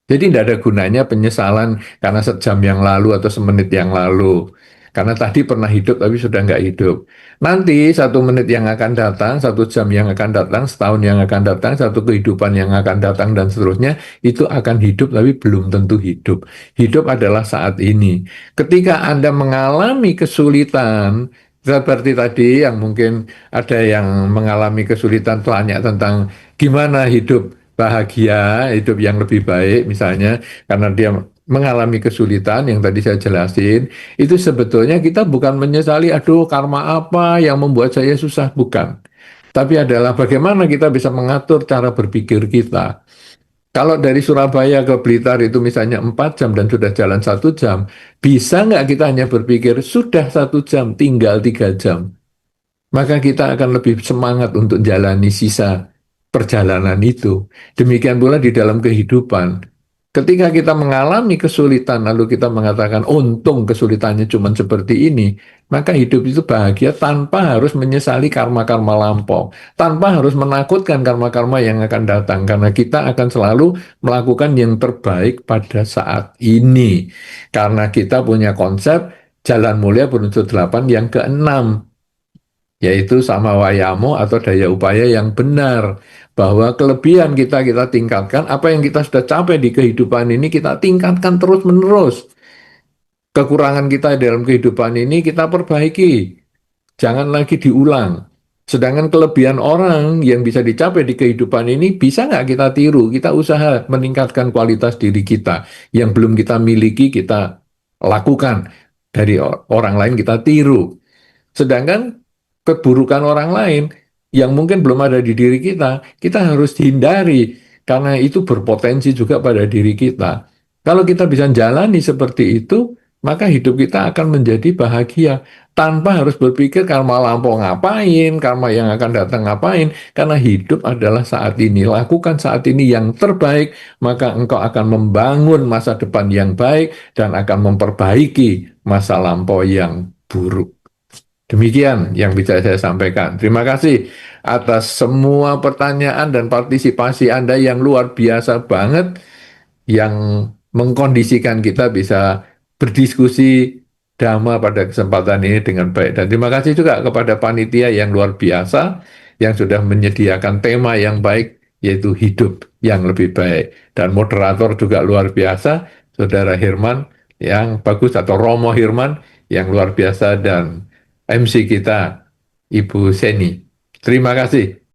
Jadi tidak ada gunanya penyesalan karena sejam yang lalu atau semenit yang lalu. Karena tadi pernah hidup tapi sudah nggak hidup. Nanti 1 menit yang akan datang, 1 jam yang akan datang, setahun yang akan datang, satu kehidupan yang akan datang dan seterusnya, itu akan hidup tapi belum tentu hidup. Hidup adalah saat ini. Ketika Anda mengalami kesulitan, seperti tadi yang mungkin ada yang mengalami kesulitan tanya tentang gimana hidup bahagia, hidup yang lebih baik misalnya, karena dia mengalami kesulitan yang tadi saya jelasin, itu sebetulnya kita bukan menyesali, aduh karma apa yang membuat saya susah, bukan. Tapi adalah bagaimana kita bisa mengatur cara berpikir kita. Kalau dari Surabaya ke Blitar itu misalnya 4 jam dan sudah jalan 1 jam, bisa nggak kita hanya berpikir, sudah 1 jam, tinggal 3 jam. Maka kita akan lebih semangat untuk jalani sisa perjalanan itu. Demikian pula di dalam kehidupan. Ketika kita mengalami kesulitan, lalu kita mengatakan, untung kesulitannya cuma seperti ini, maka hidup itu bahagia tanpa harus menyesali karma-karma lampau, tanpa harus menakutkan karma-karma yang akan datang, karena kita akan selalu melakukan yang terbaik pada saat ini. Karena kita punya konsep jalan mulia berunsur 8 yang keenam, yaitu sama wayamo atau daya upaya yang benar, bahwa kelebihan kita tingkatkan, apa yang kita sudah capai di kehidupan ini kita tingkatkan terus-menerus. Kekurangan kita dalam kehidupan ini kita perbaiki, jangan lagi diulang. Sedangkan kelebihan orang yang bisa dicapai di kehidupan ini bisa nggak kita tiru, kita usaha meningkatkan kualitas diri kita. Yang belum kita miliki kita lakukan, dari orang lain kita tiru. Sedangkan keburukan orang lain yang mungkin belum ada di diri kita harus hindari karena itu berpotensi juga pada diri kita. Kalau kita bisa jalani seperti itu, maka hidup kita akan menjadi bahagia tanpa harus berpikir karma lampau ngapain, karma yang akan datang ngapain, karena hidup adalah saat ini. Lakukan saat ini yang terbaik, maka engkau akan membangun masa depan yang baik dan akan memperbaiki masa lampau yang buruk. Demikian yang bisa saya sampaikan. Terima kasih atas semua pertanyaan dan partisipasi Anda yang luar biasa banget, yang mengkondisikan kita bisa berdiskusi dhamma pada kesempatan ini dengan baik. Dan terima kasih juga kepada panitia yang luar biasa yang sudah menyediakan tema yang baik, yaitu hidup yang lebih baik. Dan moderator juga luar biasa, Saudara Hirman yang bagus, atau Romo Hirman yang luar biasa, dan MC kita Ibu Seni. Terima kasih.